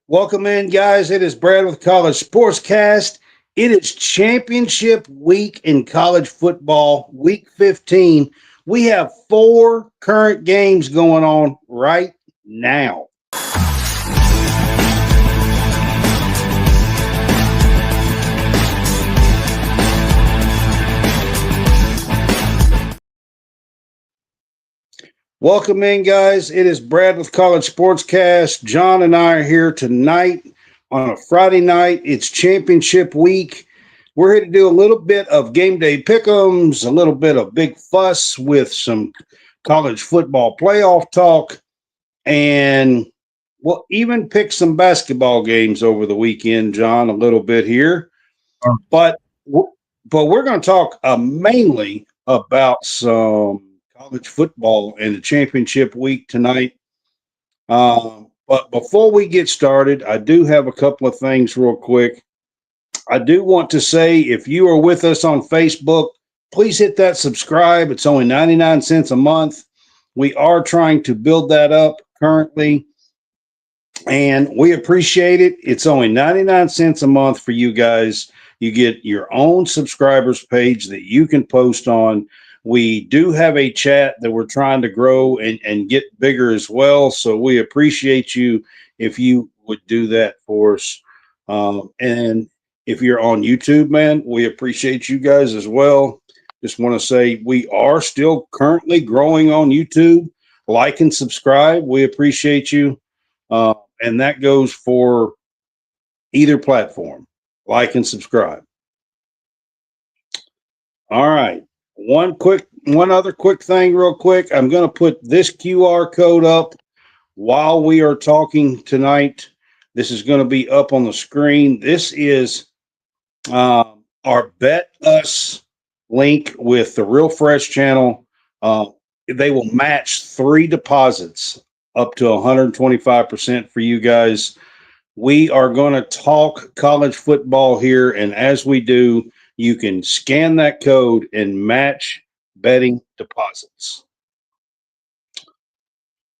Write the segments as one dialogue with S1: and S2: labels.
S1: Welcome in, guys. It is Brad with College SportsCast. It is championship week in college football, week 15. We have 4 current games going on right now. Welcome in, guys. It is Brad with College SportsCast. John and I are here tonight on a Friday night. It's championship week. We're here to do a little bit of game day pick'ems, a little bit of big fuss with some college football playoff talk, and we'll even pick some basketball games over the weekend, John, a little bit here. But we're going to talk mainly about some college football and the championship week tonight. But before we get started, I do have a couple of things real quick. I do want to say, if you are with us on Facebook, please hit that subscribe. It's only 99 cents a month. We are trying to build that up currently, and we appreciate it. It's only 99 cents a month for you guys. You get your own subscribers page that you can post on. We do have a chat that we're trying to grow and get bigger as well. So we appreciate you if you would do that for us. And if you're on YouTube, man, we appreciate you guys as well. Just want to say we are still currently growing on YouTube. Like and subscribe. We appreciate you. And that goes for either platform. Like and subscribe. All right. One other quick thing real quick. I'm going to put this QR code up while we are talking tonight. This is going to be up on the screen. This is our Bet Us link with the Real Fresh channel. They will match 3 deposits up to 125% for you guys. We are going to talk college football here, and as we do, you can scan that code and match betting deposits.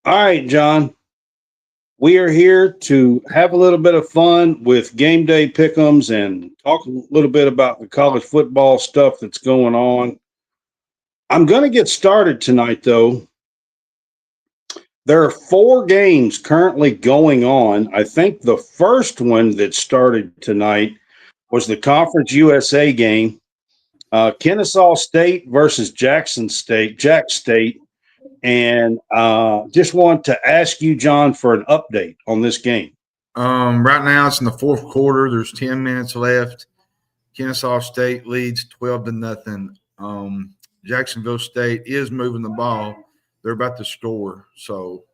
S1: All right, John. We are here to have a little bit of fun with game day pick'ems and talk a little bit about the college football stuff that's going on. I'm going to get started tonight, though. There are 4 games currently going on. I think the first one that started tonight was the Conference USA game, Kennesaw State versus Jack State. And just want to ask you, John, for an update on this game.
S2: Right now it's in the 4th quarter. There's 10 minutes left. Kennesaw State leads 12-0. Jacksonville State is moving the ball. They're about to score. So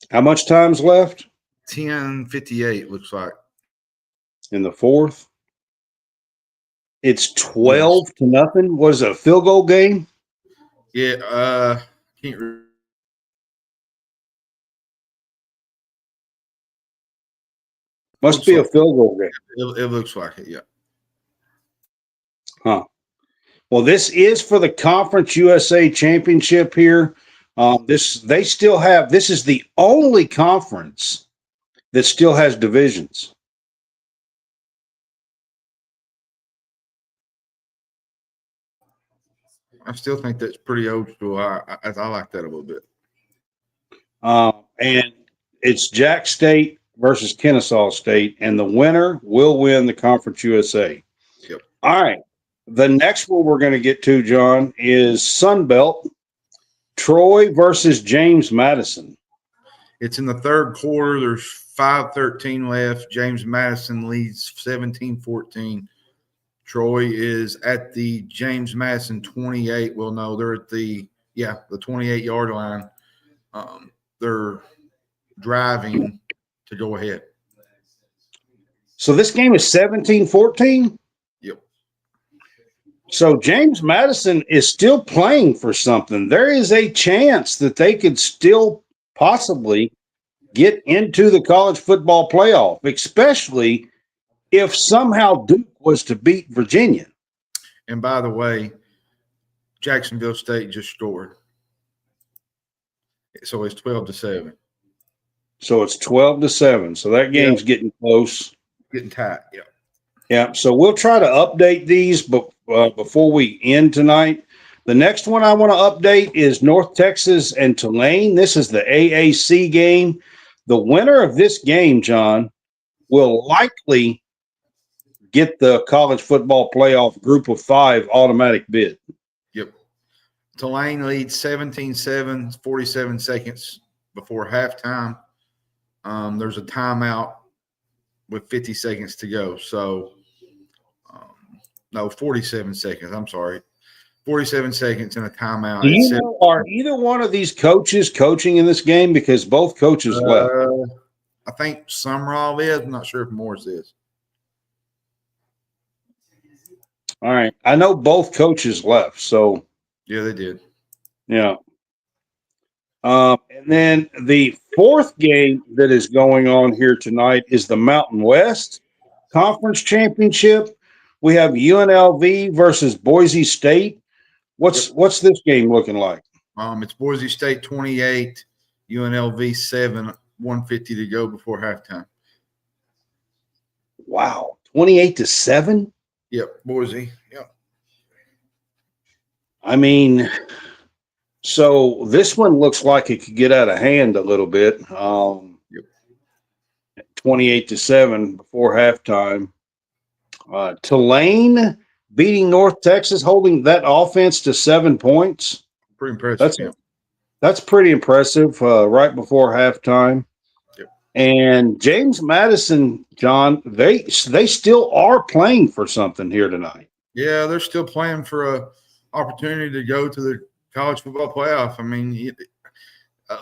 S1: how much time's left?
S2: 10:58 looks like.
S1: In the 4th? It's 12-0. Was it a field goal game?
S2: Yeah, can't
S1: Must be a field goal game.
S2: It looks like it, yeah.
S1: Huh. Well, this is for the Conference USA Championship here. This is the only conference that still has divisions.
S2: I still think that's pretty old school. I like that a little bit.
S1: And it's Jack State versus Kennesaw State, and the winner will win the Conference USA.
S2: Yep.
S1: All right. The next one we're going to get to, John, is Sun Belt, Troy versus James Madison.
S2: It's in the 3rd quarter. There's 5:13 left. James Madison leads 17-14. Troy is at the James Madison 28. Well, no, they're at the 28-yard line. They're driving to go ahead.
S1: So this game is 17-14?
S2: Yep.
S1: So James Madison is still playing for something. There is a chance that they could still possibly get into the college football playoff, especially if somehow Duke was to beat Virginia.
S2: And by the way, Jacksonville State just scored. So it's 12-7.
S1: So it's 12-7. So that game's getting close.
S2: Getting tight, yeah.
S1: Yeah, so we'll try to update these before we end tonight. The next one I want to update is North Texas and Tulane. This is the AAC game. The winner of this game, John, will likely get the college football playoff group of 5 automatic bid.
S2: Yep. Tulane leads 17-7, 47 seconds before halftime. There's a timeout with 50 seconds to go. So, 47 seconds. I'm sorry. 47 seconds and a timeout.
S1: Do you know, are either one of these coaches coaching in this game? Because both coaches left.
S2: I think Summerall is. I'm not sure if Morris is.
S1: All right. I know both coaches left. So,
S2: yeah, they did.
S1: Yeah. And then the fourth game that is going on here tonight is the Mountain West Conference Championship. We have UNLV versus Boise State. What's this game looking like?
S2: It's Boise State 28, UNLV 7, 150 to go before halftime.
S1: Wow, 28-7.
S2: Yep, Boise. Yep.
S1: I mean, so this one looks like it could get out of hand a little bit. 28-7 before halftime. Tulane beating North Texas, holding that offense to 7 points.
S2: Pretty impressive.
S1: That's pretty impressive right before halftime.
S2: Yep.
S1: And James Madison, John, they still are playing for something here tonight.
S2: Yeah, they're still playing for a opportunity to go to the college football playoff. I mean,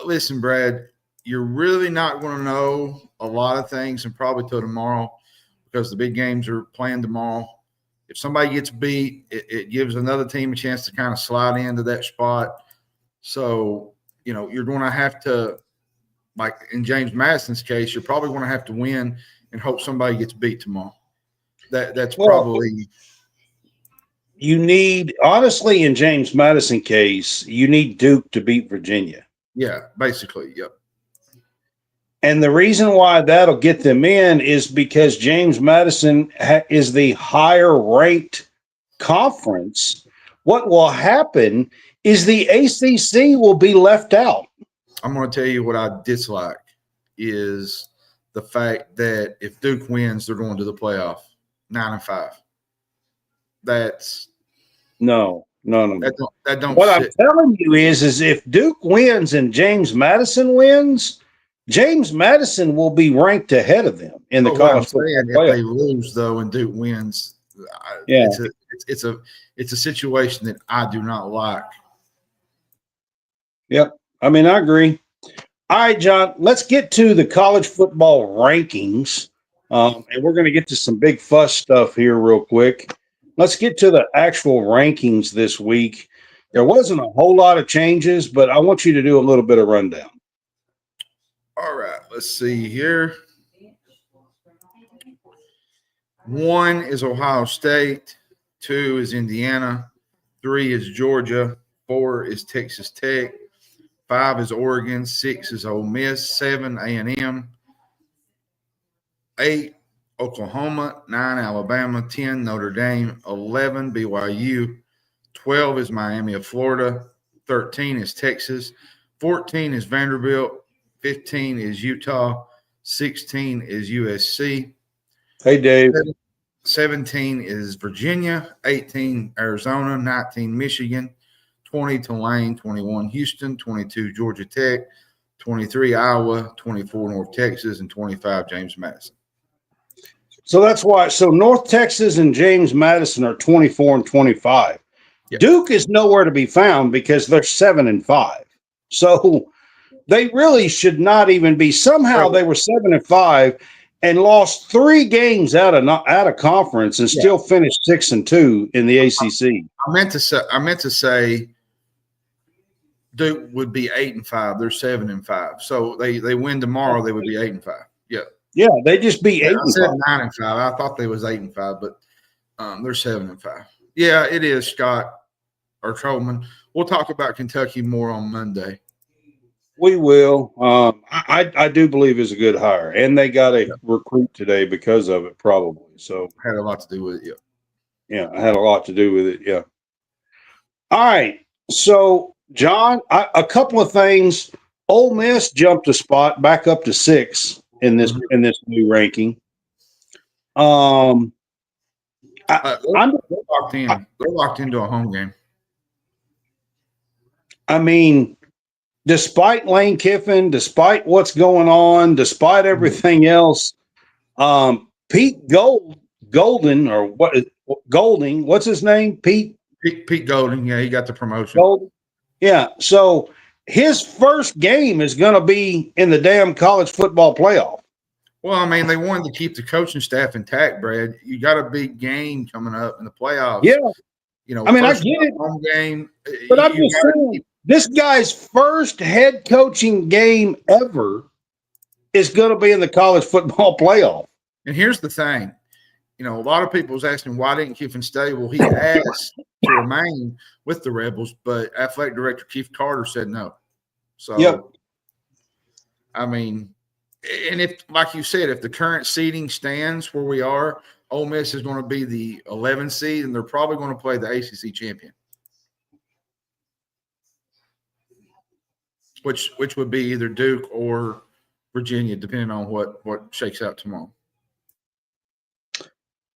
S2: listen, Brad, you're really not going to know a lot of things and probably till tomorrow because the big games are playing tomorrow. If somebody gets beat, it gives another team a chance to kind of slide into that spot. So, you're going to have to, like in James Madison's case, you're probably going to have to win and hope somebody gets beat tomorrow. That's probably –
S1: You need, honestly, in James Madison's case, you need Duke to beat Virginia.
S2: Yeah, basically, yep.
S1: And the reason why that'll get them in is because James Madison is the higher-ranked conference. What will happen is the ACC will be left out.
S2: I'm going to tell you what I dislike is the fact that if Duke wins, they're going to the playoff, 9-5. That's
S1: no.
S2: That don't.
S1: What I'm telling you is if Duke wins and James Madison wins, James Madison will be ranked ahead of them in the college football playoff.
S2: If they lose though and Duke wins, it's a situation that I do not like.
S1: Yep, I mean I agree. All right, John, let's get to the college football rankings, and we're going to get to some big fuss stuff here real quick. Let's get to the actual rankings this week. There wasn't a whole lot of changes, but I want you to do a little bit of rundown.
S2: All right, let's see here. 1 is Ohio State. 2 is Indiana. 3 is Georgia. 4 is Texas Tech. 5 is Oregon. 6 is Ole Miss. 7, A&M. 8, Oklahoma. 9, Alabama. 10, Notre Dame. 11, BYU. 12 is Miami of Florida. 13 is Texas. 14 is Vanderbilt. 15 is Utah. 16 is USC.
S1: Hey, Dave.
S2: 17 is Virginia. 18, Arizona. 19, Michigan. 20, Tulane. 21, Houston. 22, Georgia Tech. 23, Iowa. 24, North Texas. And 25, James Madison.
S1: So that's why. So North Texas and James Madison are 24 and 25.
S2: Yep.
S1: Duke is nowhere to be found because they're 7-5. So they really should not even be. Somehow they were 7-5 and lost 3 games out of conference and still finished 6-2 in the ACC.
S2: I meant to say Duke would be 8-5. They're 7-5. So they win tomorrow, they would be 8-5. Yeah.
S1: Yeah, they just beat 8-5.
S2: I said 9-5. I thought they was 8-5, but they're 7-5. Yeah, it is, Scott or Trollman. We'll talk about Kentucky more on Monday.
S1: We will. I do believe it's a good hire, and they got a recruit today because of it, probably. So
S2: had a lot to do with it.
S1: Yeah, I had a lot to do with it. Yeah. All right. So, John, a couple of things. Ole Miss jumped a spot back up to 6 in this new ranking.
S2: They're locked in. They're locked into a home game.
S1: I mean, despite Lane Kiffin, despite what's going on, despite everything else, Pete Golding, or what is Golding? What's his name? Pete
S2: Golding. Yeah, he got the promotion.
S1: Golding. Yeah. So his first game is going to be in the damn college football playoff.
S2: Well, I mean, they wanted to keep the coaching staff intact, Brad. You got a big game coming up in the playoffs.
S1: Yeah.
S2: You know,
S1: I mean, I get it.
S2: Home game,
S1: but I'm just saying, this guy's first head coaching game ever is going to be in the college football playoff.
S2: And here's the thing. You know, a lot of people was asking, why didn't Kiffin stay? Well, he asked to remain with the Rebels, but athletic director Keith Carter said no. So, I mean, and if, like you said, if the current seeding stands where we are, Ole Miss is going to be the 11th seed, and they're probably going to play the ACC champion, which would be either Duke or Virginia, depending on what shakes out tomorrow.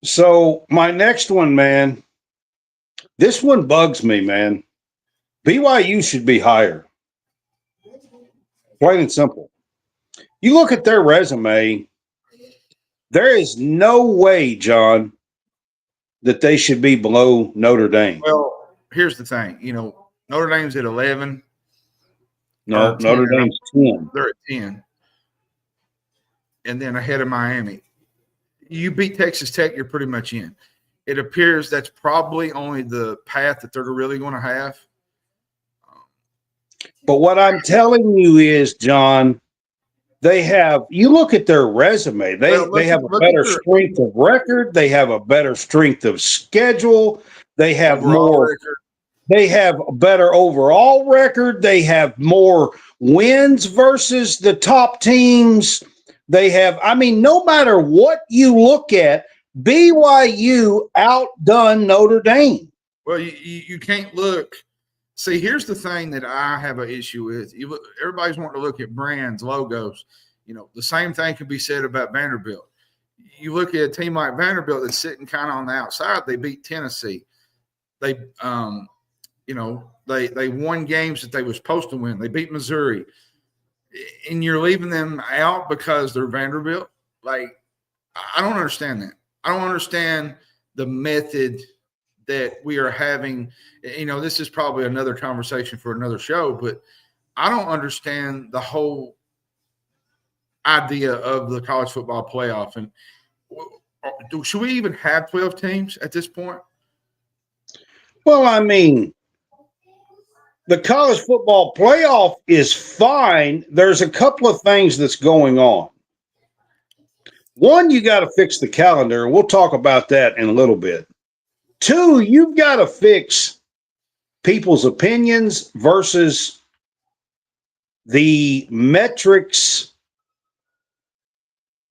S1: So my next one, man, this one bugs me, man. BYU should be higher. Plain and simple. You look at their resume, there is no way, John, that they should be below Notre Dame.
S2: Well, here's the thing. You know, Notre Dame's at 11.
S1: No, Notre Dame's 10.
S2: They're at 10. And then ahead of Miami. You beat Texas Tech, you're pretty much in. It appears that's probably only the path that they're really going to have.
S1: But what I'm telling you is, John, you look at their resume, they have a better strength of record, they have a better strength of schedule, they have they have a better overall record, they have more wins versus the top teams. They have, I mean, no matter what you look at, BYU outdone Notre Dame.
S2: Well, you can't look. See, here's the thing that I have an issue with. Everybody's wanting to look at brands, logos. You know, the same thing could be said about Vanderbilt. You look at a team like Vanderbilt that's sitting kind of on the outside. They beat Tennessee. They, they won games that they were supposed to win. They beat Missouri. And you're leaving them out because they're Vanderbilt? Like, I don't understand that. I don't understand the method that we are having. You know, this is probably another conversation for another show, but I don't understand the whole idea of the college football playoff. And should we even have 12 teams at this point?
S1: Well, I mean, the college football playoff is fine. There's a couple of things that's going on. One, you got to fix the calendar, and we'll talk about that in a little bit. Two, you've got to fix people's opinions versus the metrics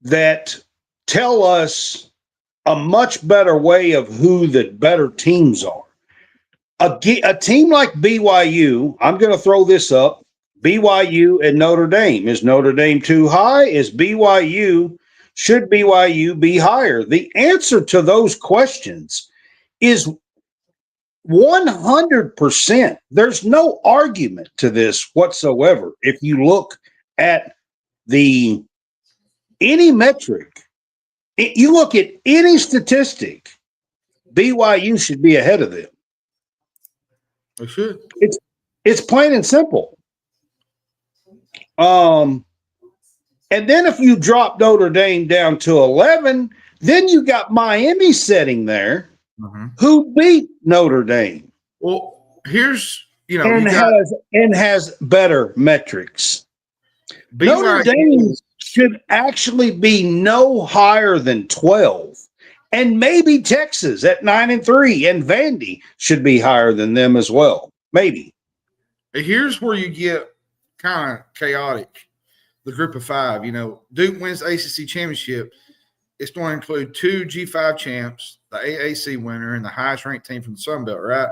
S1: that tell us a much better way of who the better teams are. A team like BYU, I'm going to throw this up, BYU and Notre Dame. Is Notre Dame too high? Should BYU be higher? The answer to those questions is 100%. There's no argument to this whatsoever. If you look at any metric You look at any statistic, BYU should be ahead of them.
S2: They should.
S1: It's plain and simple. And then if you drop Notre Dame down to 11, then you got Miami sitting there, who beat Notre Dame.
S2: Well, here's
S1: and has better metrics. Notre Dame should actually be no higher than 12, and maybe Texas at 9-3, and Vandy should be higher than them as well. Maybe.
S2: Here's where you get kind of chaotic. The group of five, Duke wins the ACC championship. It's going to include 2 G5 champs, the AAC winner, and the highest ranked team from the Sun Belt, right?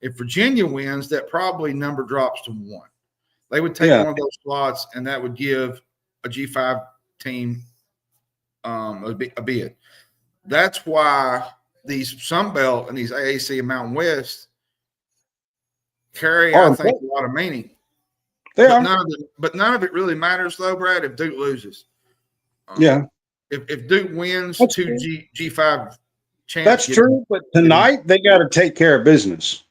S2: If Virginia wins, that probably number drops to 1. They would take one of those slots, and that would give a G5 team a bid. That's why these Sun Belt and these AAC and Mountain West carry, I think, a lot of meaning. But none of it really matters, though, Brad, if Duke loses. If Duke wins, that's 2 G5 champs.
S1: That's true, but tonight they got to take care of business.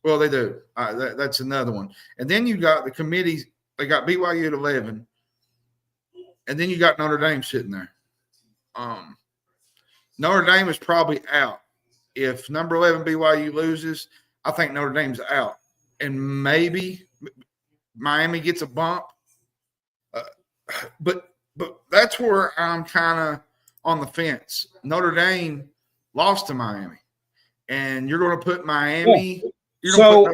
S2: Well, they do. That's another one. And then you got the committees. They got BYU at 11. And then you got Notre Dame sitting there. Notre Dame is probably out. If number 11 BYU loses, I think Notre Dame's out. And maybe Miami gets a bump. But that's where I'm kind of on the fence. Notre Dame lost to Miami. And you're going to put Miami
S1: So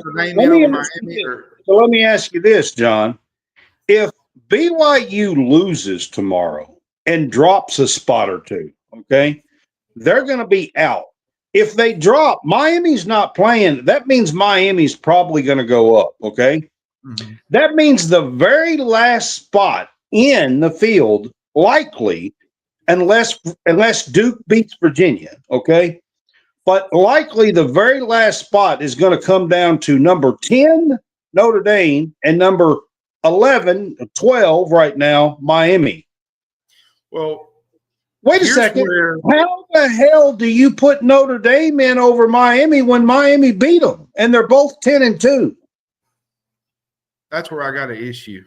S1: let me ask you this, John. If BYU loses tomorrow and drops a spot or two, okay, they're going to be out. If they drop, Miami's not playing. That means Miami's probably going to go up, okay? Mm-hmm. That means the very last spot in the field, likely, unless Duke beats Virginia, okay? But likely the very last spot is going to come down to number 10, Notre Dame, and number 11, 12 right now, Miami.
S2: Well,
S1: wait a second. How the hell do you put Notre Dame in over Miami when Miami beat them and they're both 10-2?
S2: That's where I got an issue.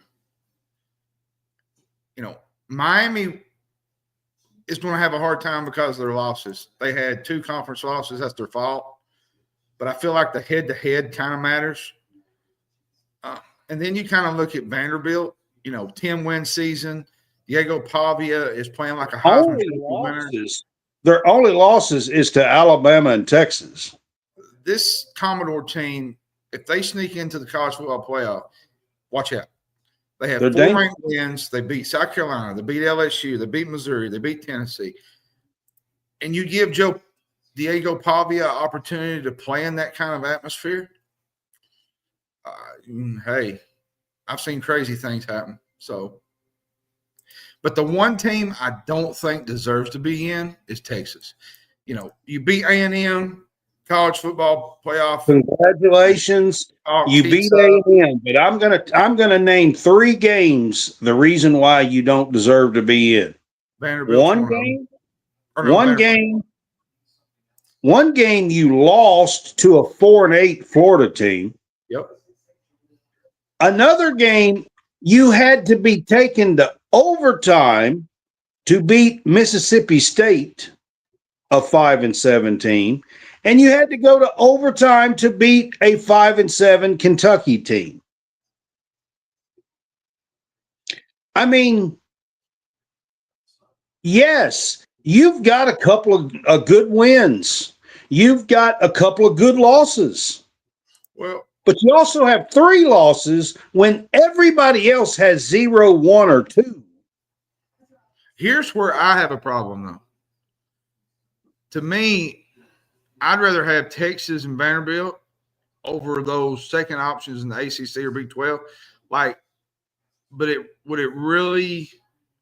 S2: Miami is going to have a hard time because of their losses. They had 2 conference losses. That's their fault. But I feel like the head-to-head kind of matters. And then you kind of look at Vanderbilt, 10-win season. Diego Pavia is playing like a Heisman winner.
S1: Their only losses is to Alabama and Texas.
S2: This Commodore team, if they sneak into the college football playoff, watch out. They have 4 ranked wins. They beat South Carolina. They beat LSU. They beat Missouri. They beat Tennessee. And you give Diego Pavia an opportunity to play in that kind of atmosphere. Hey, I've seen crazy things happen. But the one team I don't think deserves to be in is Texas. You beat A&M, college football playoff.
S1: Congratulations. You beat A&M, but I'm gonna name 3 games the reason why you don't deserve to be in.
S2: Vanderbilt.
S1: One game you lost to a 4-8 Florida team.
S2: Yep.
S1: Another game you had to be taken to overtime to beat Mississippi State, a 5-7 team. And you had to go to overtime to beat a 5-7 Kentucky team. I mean, yes, you've got a couple of good wins. You've got a couple of good losses. But you also have 3 losses when everybody else has 0, 1, or 2.
S2: Here's where I have a problem, though. To me, I'd rather have Texas and Vanderbilt over those second options in the ACC or Big 12.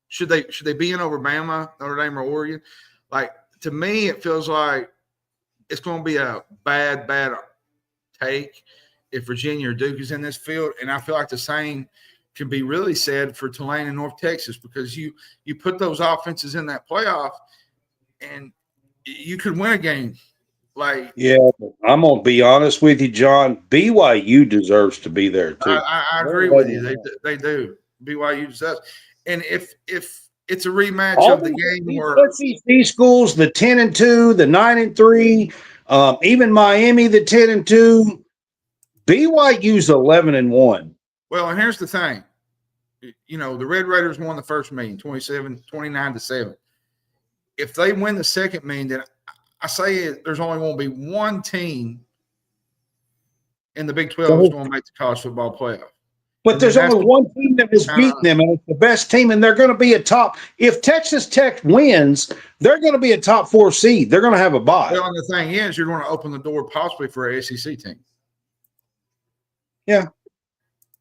S2: Should they be in over Bama, Notre Dame, or Oregon? To me, it feels like it's going to be a bad take if Virginia or Duke is in this field. And I feel like the same can be really said for Tulane and North Texas, because you put those offenses in that playoff, and you could win a game. Like,
S1: yeah, I'm gonna be honest with you, John. BYU deserves to be there too.
S2: I agree with you. They do. BYU does. And if it's a rematch
S1: All
S2: of the game
S1: these
S2: where
S1: SEC schools, the 10-2, the 9-3, even Miami, the 10-2, BYU's 11-1.
S2: well, and here's the thing. You know, the Red Raiders won the first meeting, 29-7. If they win the second meeting, then I say there's only going to be one team in the Big 12 that's going to make the college football playoff.
S1: But there's only one team that has beaten them, and it's the best team, and they're going to be a top. If Texas Tech wins, they're going to be a top 4 seed. They're going to have a bye.
S2: Well, and the thing is, you're going to open the door possibly for an SEC team.
S1: Yeah,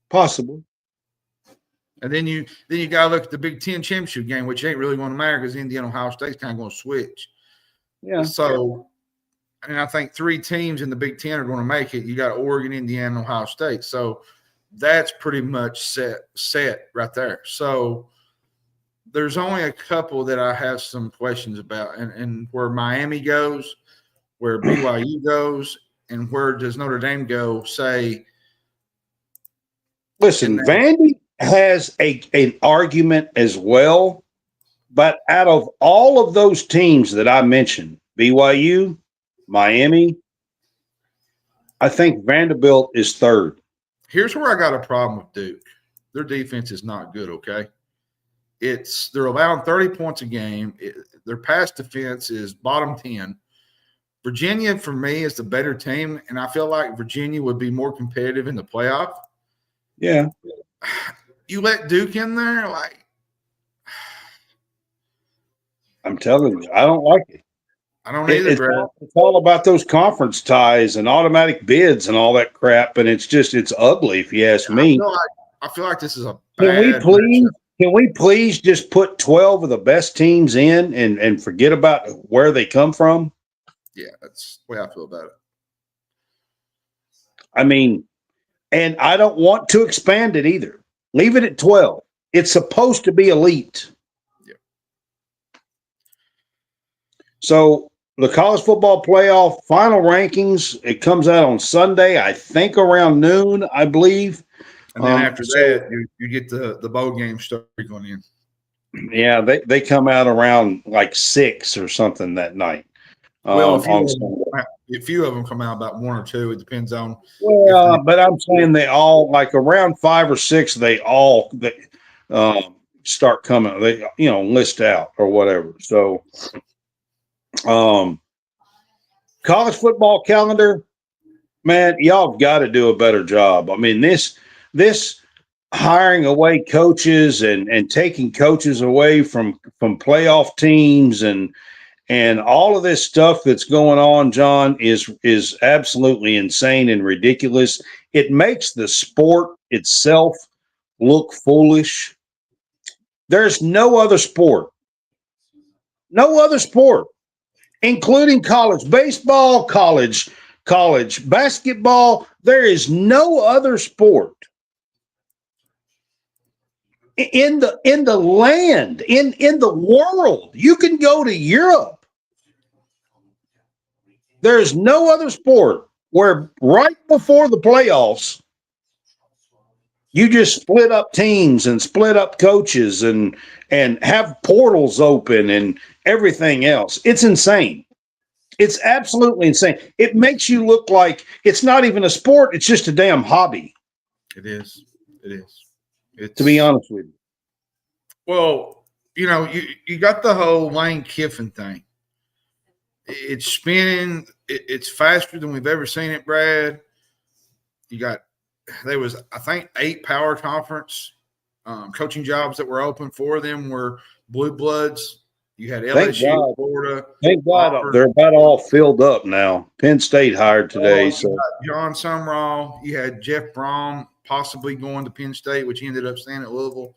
S1: possible.
S2: And then you got to look at the Big Ten championship game, which ain't really going to matter because Indiana and Ohio State's kind of going to switch.
S1: Yeah.
S2: So, and I think 3 teams in the Big Ten are going to make it. You got Oregon, Indiana, and Ohio State. So that's pretty much set right there. So there's only a couple that I have some questions about, and where Miami goes, where BYU goes, and where does Notre Dame go? Say,
S1: listen, Vandy has an argument as well, but out of all of those teams that I mentioned, BYU, Miami, I think Vanderbilt is third.
S2: Here's where I got a problem with Duke. Their defense is not good, okay? They're allowing 30 points a game. Their pass defense is bottom 10. Virginia, for me, is the better team, and I feel like Virginia would be more competitive in the playoff.
S1: Yeah.
S2: You let Duke in there, like,
S1: I'm telling you, I don't like it.
S2: I don't either, Brad.
S1: It's all about those conference ties and automatic bids and all that crap, and it's ugly if you ask me.
S2: I feel like this is a
S1: Can we please just put 12 of the best teams in and forget about where they come from?
S2: Yeah, that's the way I feel about it.
S1: I mean, and I don't want to expand it either. Leave it at 12. It's supposed to be elite.
S2: Yeah.
S1: So the college football playoff final rankings, it comes out on Sunday, I think around noon, I believe.
S2: And then after that, you get the bowl game started going in.
S1: Yeah, they come out around like 6 or something that night.
S2: Well, a few of them come out about 1 or 2. It depends on.
S1: Well, but I'm saying they all, like around 5 or 6, they start coming. They list out or whatever. So, college football calendar, man, y'all have got to do a better job. I mean, this hiring away coaches and taking coaches away from playoff teams and all of this stuff that's going on, John, is absolutely insane and ridiculous. It makes the sport itself look foolish. There's no other sport, including college baseball, college basketball. There is no other sport in the land, in the world. You can go to Europe. There's no other sport where right before the playoffs, you just split up teams and split up coaches and have portals open and everything else. It's insane. It's absolutely insane. It makes you look like it's not even a sport. It's just a damn hobby.
S2: It is.
S1: To be honest with you.
S2: Well, you got the whole Lane Kiffin thing. It's spinning. It's faster than we've ever seen it, Brad. There was, I think, 8 power conference coaching jobs that were open for them were blue bloods. You had LSU, Florida.
S1: Thank God they're about all filled up now. Penn State hired today. So
S2: John Sumrall. You had Jeff Brom possibly going to Penn State, which he ended up staying at Louisville.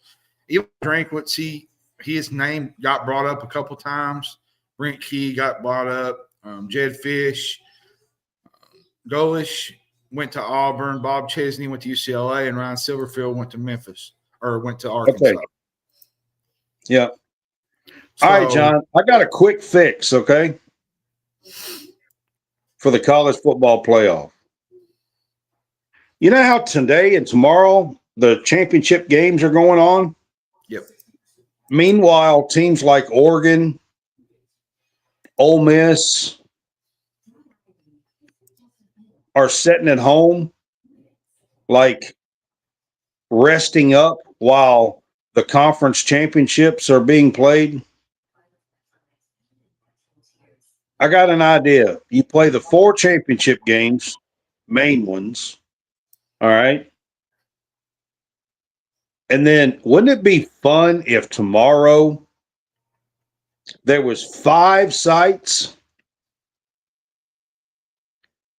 S2: Even Drinkwitz, his name got brought up a couple times. Brent Key got brought up. Jed Fish. Golish went to Auburn. Bob Chesney went to UCLA. And Ryan Silverfield went to Arkansas.
S1: Okay. Yeah. All right, John, I got a quick fix, okay, for the college football playoff. You know how today and tomorrow the championship games are going on?
S2: Yep.
S1: Meanwhile, teams like Oregon, Ole Miss are sitting at home, like resting up while the conference championships are being played. I got an idea. You play the 4 championship games, main ones, all right? And then wouldn't it be fun if tomorrow there was 5 sites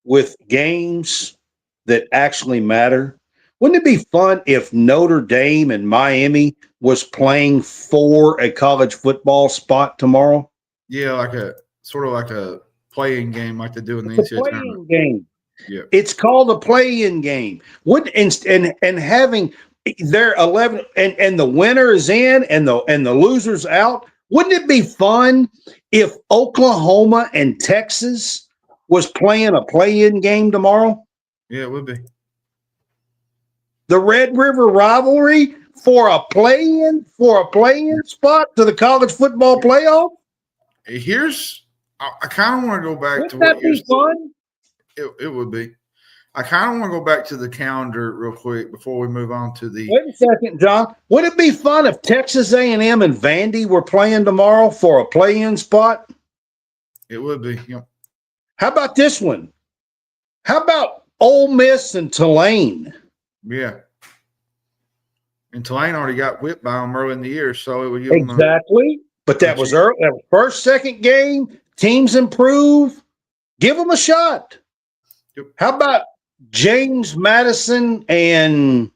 S1: with games that actually matter? Wouldn't it be fun if Notre Dame and Miami was playing for a college football spot tomorrow?
S2: Yeah, like a sort of like a playing game like they do in the
S1: It's a
S2: NCAA tournament.
S1: playing game.
S2: Yeah.
S1: It's called a play-in game. Would and having their 11 and the winner is in and the loser's out. Wouldn't it be fun if Oklahoma and Texas was playing a play-in game tomorrow?
S2: Yeah, it would be.
S1: The Red River rivalry for a play-in spot to the college football playoff.
S2: I kind of want to go back
S1: Wouldn't
S2: to
S1: that
S2: what
S1: be fun?
S2: It would be. I kind of want to go back to the calendar real quick before we move on to the.
S1: Wait a second, John. Would it be fun if Texas A&M and Vandy were playing tomorrow for a play-in spot?
S2: It would be. Yep.
S1: How about this one? How about Ole Miss and Tulane?
S2: Yeah. And Tulane already got whipped by them early in the year, so it would give
S1: Exactly. But that was early. That was first, second game. Teams improve. Give them a shot.
S2: Yep.
S1: How about James Madison and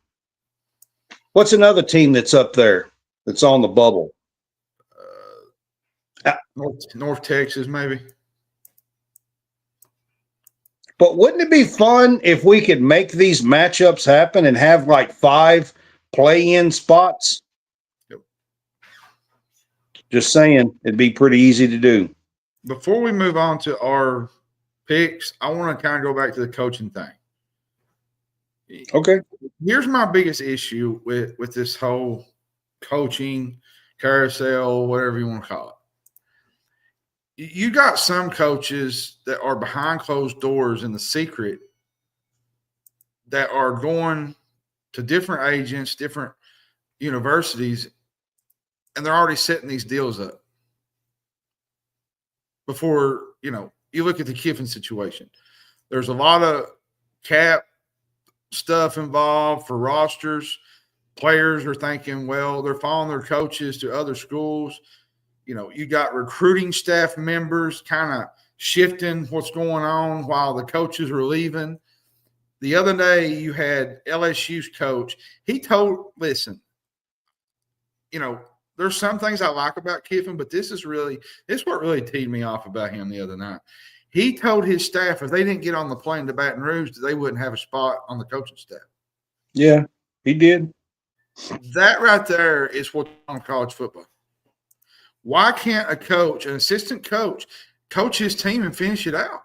S1: what's another team that's up there that's on the bubble?
S2: North Texas, maybe.
S1: But wouldn't it be fun if we could make these matchups happen and have like 5 play-in spots?
S2: Yep.
S1: Just saying, it'd be pretty easy to do.
S2: Before we move on to our picks, I want to kind of go back to the coaching thing.
S1: Okay.
S2: Here's my biggest issue with this whole coaching carousel, whatever you want to call it. You got some coaches that are behind closed doors in the secret that are going to different agents, different universities, and they're already setting these deals up. Before, you look at the Kiffin situation. There's a lot of cap stuff involved for rosters. Players are thinking, well, they're following their coaches to other schools. You got recruiting staff members kind of shifting what's going on while the coaches are leaving. The other day you had LSU's coach. He told, listen, there's some things I like about Kiffin, but this is what really teed me off about him the other night. He told his staff if they didn't get on the plane to Baton Rouge, they wouldn't have a spot on the coaching staff.
S1: Yeah, he did.
S2: That right there is what's on college football. Why can't a coach, an assistant coach his team and finish it out?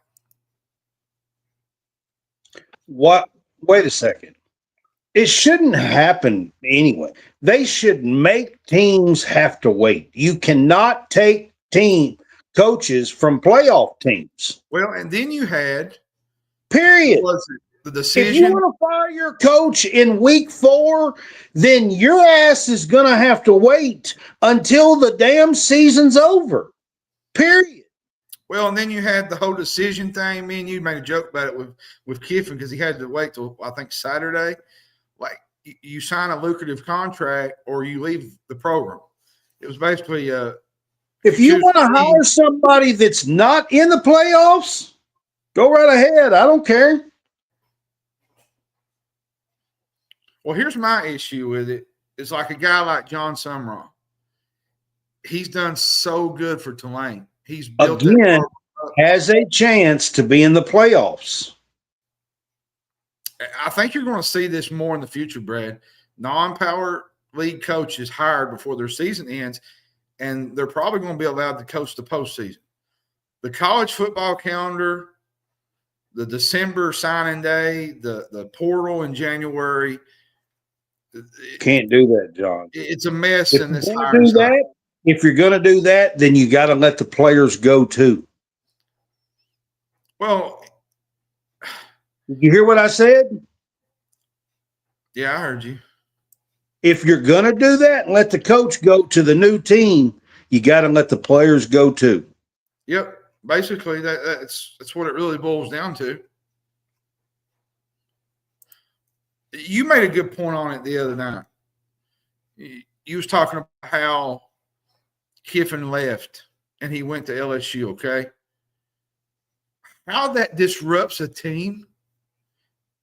S1: What? Wait a second. It shouldn't happen anyway. They should make teams have to wait. You cannot take team coaches from playoff teams.
S2: Well, and then you had
S1: period.
S2: The decision.
S1: If you want to fire your coach in week 4, then your ass is going to have to wait until the damn season's over. Period.
S2: Well, and then you had the whole decision thing. Me and you made a joke about it with Kiffin because he had to wait till, I think, Saturday. Like, you sign a lucrative contract or you leave the program. It was basically
S1: if you want to hire somebody that's not in the playoffs, go right ahead. I don't care.
S2: Well, here's my issue with it. It's like a guy like John Sumrall. He's done so good for Tulane. He's built
S1: again has a chance to be in the playoffs.
S2: I think you're going to see this more in the future, Brad. Non-power league coaches hired before their season ends, and they're probably going to be allowed to coach the postseason. The college football calendar, the December signing day, the portal in January.
S1: Can't do that, John.
S2: It's a mess
S1: If
S2: in this
S1: you're
S2: hiring cycle.
S1: if you're going to do that, then you got to let the players go too.
S2: Well,
S1: did you hear what I said?
S2: Yeah, I heard you.
S1: If you're going to do that and let the coach go to the new team, you got to let the players go too.
S2: Yep. Basically, that's what it really boils down to. You made a good point on it the other night. You was talking about how Kiffin left and he went to LSU, okay? How that disrupts a team.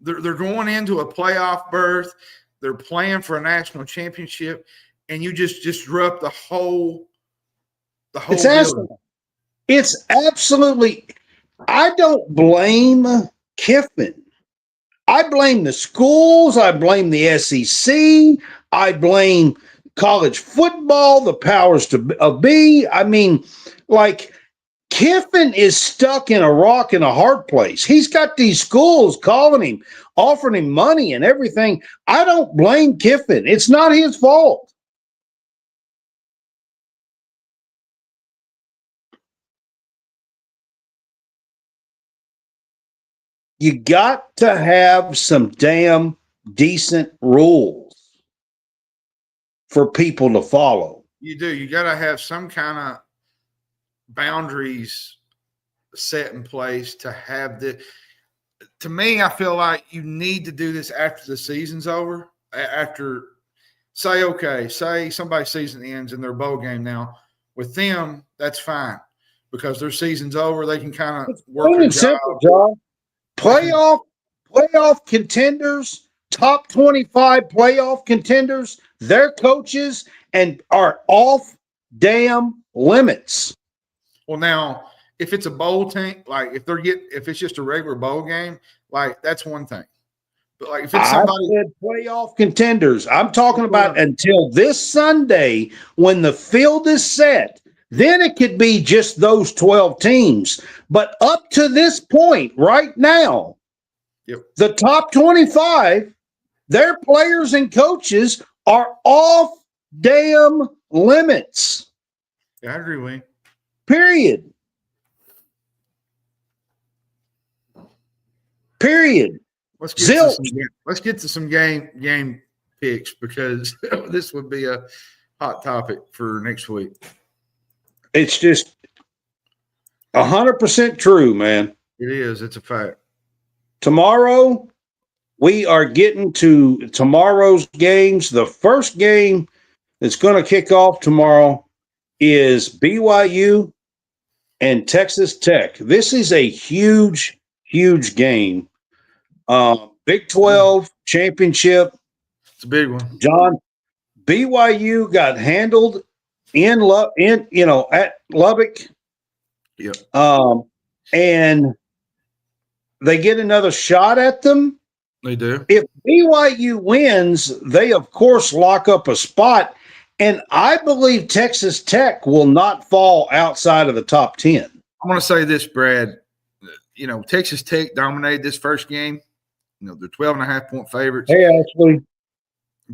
S2: They're going into a playoff berth. They're playing for a national championship, and you just disrupt the whole
S1: It's absolutely – I don't blame Kiffin. I blame the schools. I blame the SEC. I blame college football, the powers of be. I mean, like, Kiffin is stuck in a rock and a hard place. He's got these schools calling him, offering him money and everything. I don't blame Kiffin. It's not his fault. You got to have some damn decent rules for people to follow.
S2: You do. You got to have some kind of boundaries set in place to have the. To me, I feel like you need to do this after the season's over. After, say somebody's season ends and their bowl game now. With them, that's fine because their season's over. They can kind of work a job.
S1: Simple, John. Playoff contenders, top 25 playoff contenders, their coaches and are off damn limits.
S2: Well, now, if it's a bowl team, like if it's just a regular bowl game, like that's one thing. But like if it's somebody
S1: playoff contenders, I'm talking about until this Sunday when the field is set. Then it could be just those 12 teams. But up to this point, right now, the top 25, their players and coaches are off damn limits.
S2: Yeah, I agree with you.
S1: Period.
S2: Let's get to some game picks because this would be a hot topic for next week.
S1: It's just 100% true, man.
S2: It is. It's a fact.
S1: Tomorrow, we are getting to tomorrow's games. The first game that's going to kick off tomorrow is BYU and Texas Tech. This is a huge, huge game. Big 12 championship.
S2: It's a big one.
S1: John, BYU got handled at Lubbock.
S2: Yep.
S1: And they get another shot at them.
S2: They do.
S1: If BYU wins, they of course lock up a spot. And I believe Texas Tech will not fall outside of the top 10.
S2: I'm going to say this, Brad. Texas Tech dominated this first game. They're 12.5-point favorites.
S1: Hey, actually.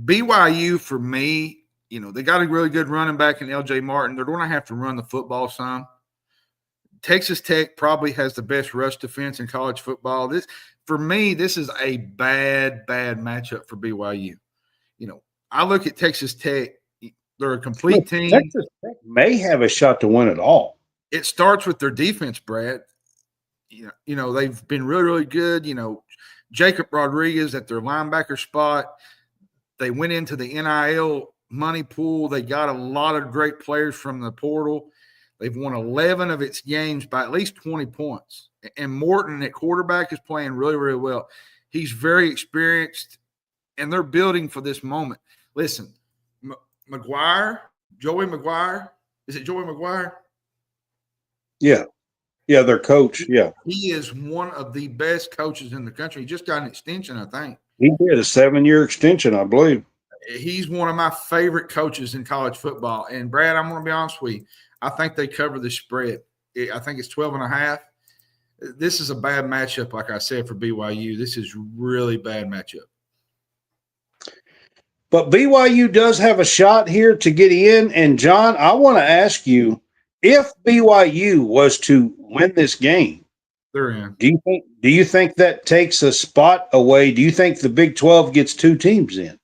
S2: BYU, for me, they got a really good running back in LJ Martin. They're going to have to run the football some. Texas Tech probably has the best rush defense in college football. For me, this is a bad matchup for BYU. I look at Texas Tech. They're a complete team.
S1: Texas Tech may have a shot to win it all.
S2: It starts with their defense, Brad. They've been really, really good. Jacob Rodriguez at their linebacker spot. They went into the NIL money pool. They got a lot of great players from the portal. They've won 11 of its games by at least 20 points. And Morton at quarterback is playing really, really well. He's very experienced, and they're building for this moment. Listen, Joey McGuire. Is it Joey McGuire?
S1: Yeah. Yeah, their coach. Yeah.
S2: He is one of the best coaches in the country. He just got an extension, I think.
S1: He did a 7-year extension, I believe.
S2: he's one of my favorite coaches in college football. And Brad, I'm going to be honest with you. I think they cover the spread. I think it's 12.5. This is a bad matchup, like I said, for BYU. This is really bad matchup.
S1: But BYU does have a shot here to get in. And, John, I want to ask you, if BYU was to win this game,
S2: they're in.
S1: Do you think that takes a spot away? Do you think the Big 12 gets 2 teams in?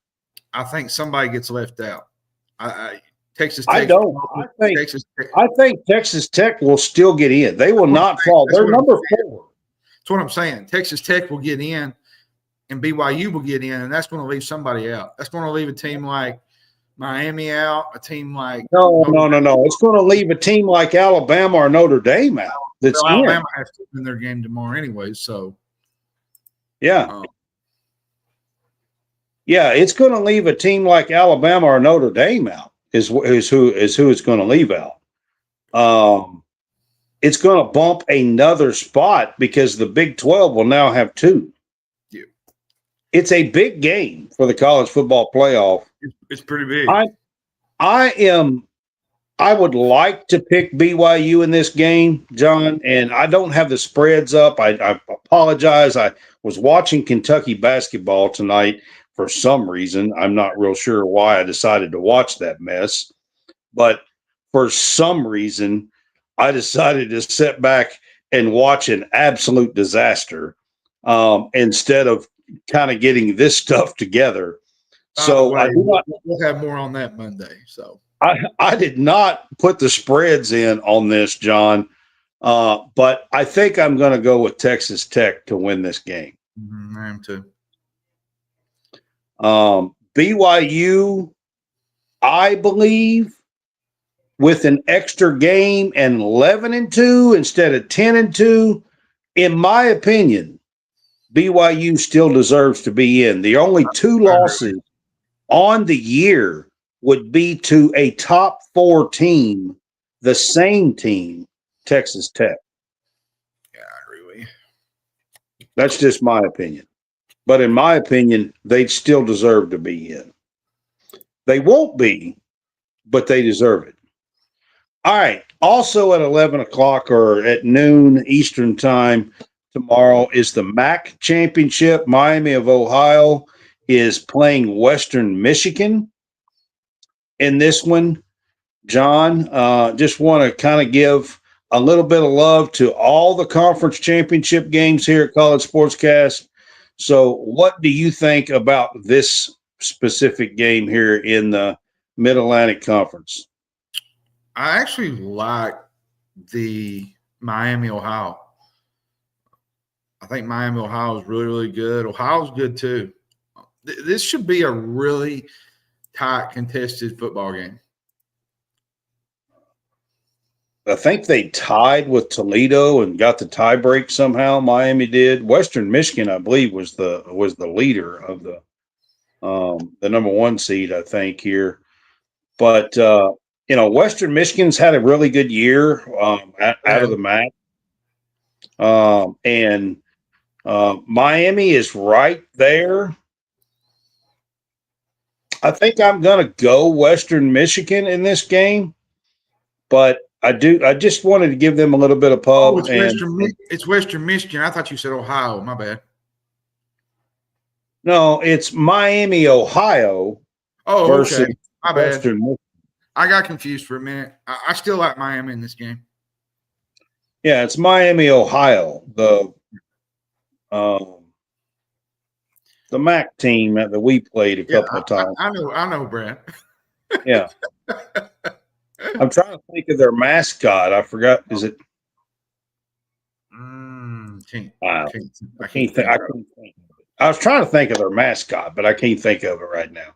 S2: I think somebody gets left out. Texas Tech.
S1: I don't. I think Texas Tech will still get in. They will not fall. They're number 4.
S2: That's what I'm saying. Texas Tech will get in, and BYU will get in, and that's going to leave somebody out. That's going to leave a team like Miami out, a team like
S1: no. It's going to leave a team like Alabama or Notre Dame out. That's
S2: Alabama has to win their game tomorrow anyway. So,
S1: yeah. Yeah, it's going to leave a team like Alabama or Notre Dame out. Is who it's going to leave out. It's going to bump another spot because the Big 12 will now have 2.
S2: Yeah.
S1: It's a big game for the college football playoff.
S2: It's pretty big.
S1: I would like to pick BYU in this game, John, and I don't have the spreads up. I apologize. I was watching Kentucky basketball tonight. For some reason, I'm not real sure why I decided to watch that mess, but for some reason, I decided to sit back and watch an absolute disaster instead of kind of getting this stuff together. So
S2: we'll have more on that Monday. So
S1: I did not put the spreads in on this, John, but I think I'm going to go with Texas Tech to win this game.
S2: I am too.
S1: BYU, I believe, with an extra game and 11-2 instead of 10-2, in my opinion, BYU still deserves to be in. The only 2 losses on the year would be to a top 4 team, the same team, Texas Tech.
S2: Yeah, I agree with you.
S1: That's just my opinion. But in my opinion, they still deserve to be in. They won't be, but they deserve it. All right. Also at 11 o'clock or at noon Eastern time tomorrow is the MAC Championship. Miami of Ohio is playing Western Michigan. In this one, John, just want to kind of give a little bit of love to all the conference championship games here at College SportsCast. So what do you think about this specific game here in the Mid-Atlantic Conference?
S2: I actually like the Miami, Ohio. I think Miami, Ohio is really, really good. Ohio's good too. This should be a really tight, contested football game.
S1: I think they tied with Toledo and got the tie break somehow. Miami did. Western Michigan, I believe, was the leader of the number 1 seed, I think, here. But Western Michigan's had a really good year out of the MAC. And Miami is right there. I think I'm going to go Western Michigan in this game, but I just wanted to give them a little bit of pub.
S2: It's Western Michigan. I thought you said Ohio. My bad.
S1: No, it's Miami, Ohio.
S2: Oh,
S1: versus
S2: okay. My bad.
S1: Western Michigan.
S2: I got confused for a minute. I still like Miami in this game.
S1: Yeah, it's Miami, Ohio. The MAC team that we played a couple of times.
S2: I know, Brad.
S1: Yeah. I'm trying to think of their mascot. I forgot. Is it? I can't think. I was trying to think of their mascot, but I can't think of it right now.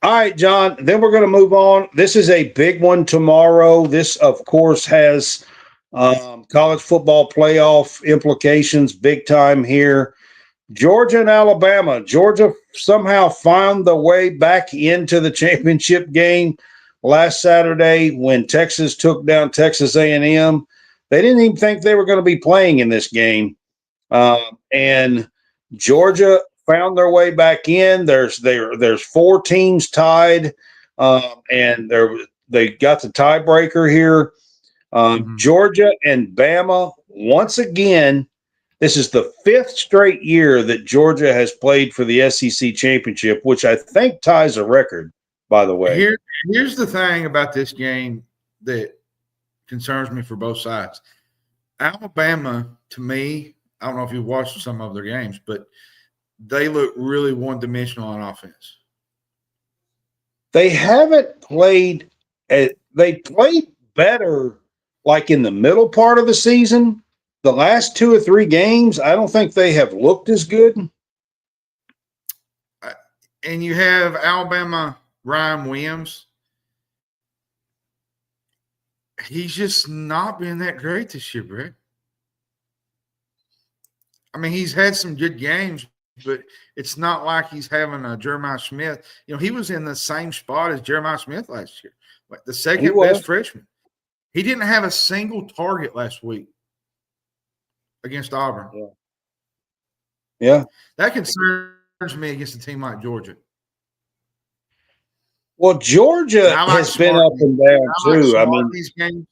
S1: All right, John. Then we're going to move on. This is a big one tomorrow. This, of course, has college football playoff implications big time here. Georgia and Alabama. Georgia somehow found the way back into the championship game last Saturday when Texas took down Texas A&M. They didn't even think they were going to be playing in this game. And Georgia found their way back in. There's 4 teams tied, and they got the tiebreaker here. Georgia and Bama, once again, this is the 5th straight year that Georgia has played for the SEC championship, which I think ties a record, by the way.
S2: Here's the thing about this game that concerns me for both sides. Alabama, to me, I don't know if you've watched some of their games, but they look really one-dimensional on offense.
S1: They haven't played – they played better like in the middle part of the season. The last 2 or 3 games, I don't think they have looked as good.
S2: And you have Alabama, Ryan Williams. He's just not been that great this year, Brett. I mean, he's had some good games, but it's not like he's having a Jeremiah Smith. You know, he was in the same spot as Jeremiah Smith last year, like the second best freshman. He didn't have a single target last week against Auburn.
S1: Yeah.
S2: That concerns me against a team like Georgia.
S1: Well, Georgia has been up and down too. I mean,
S2: these games.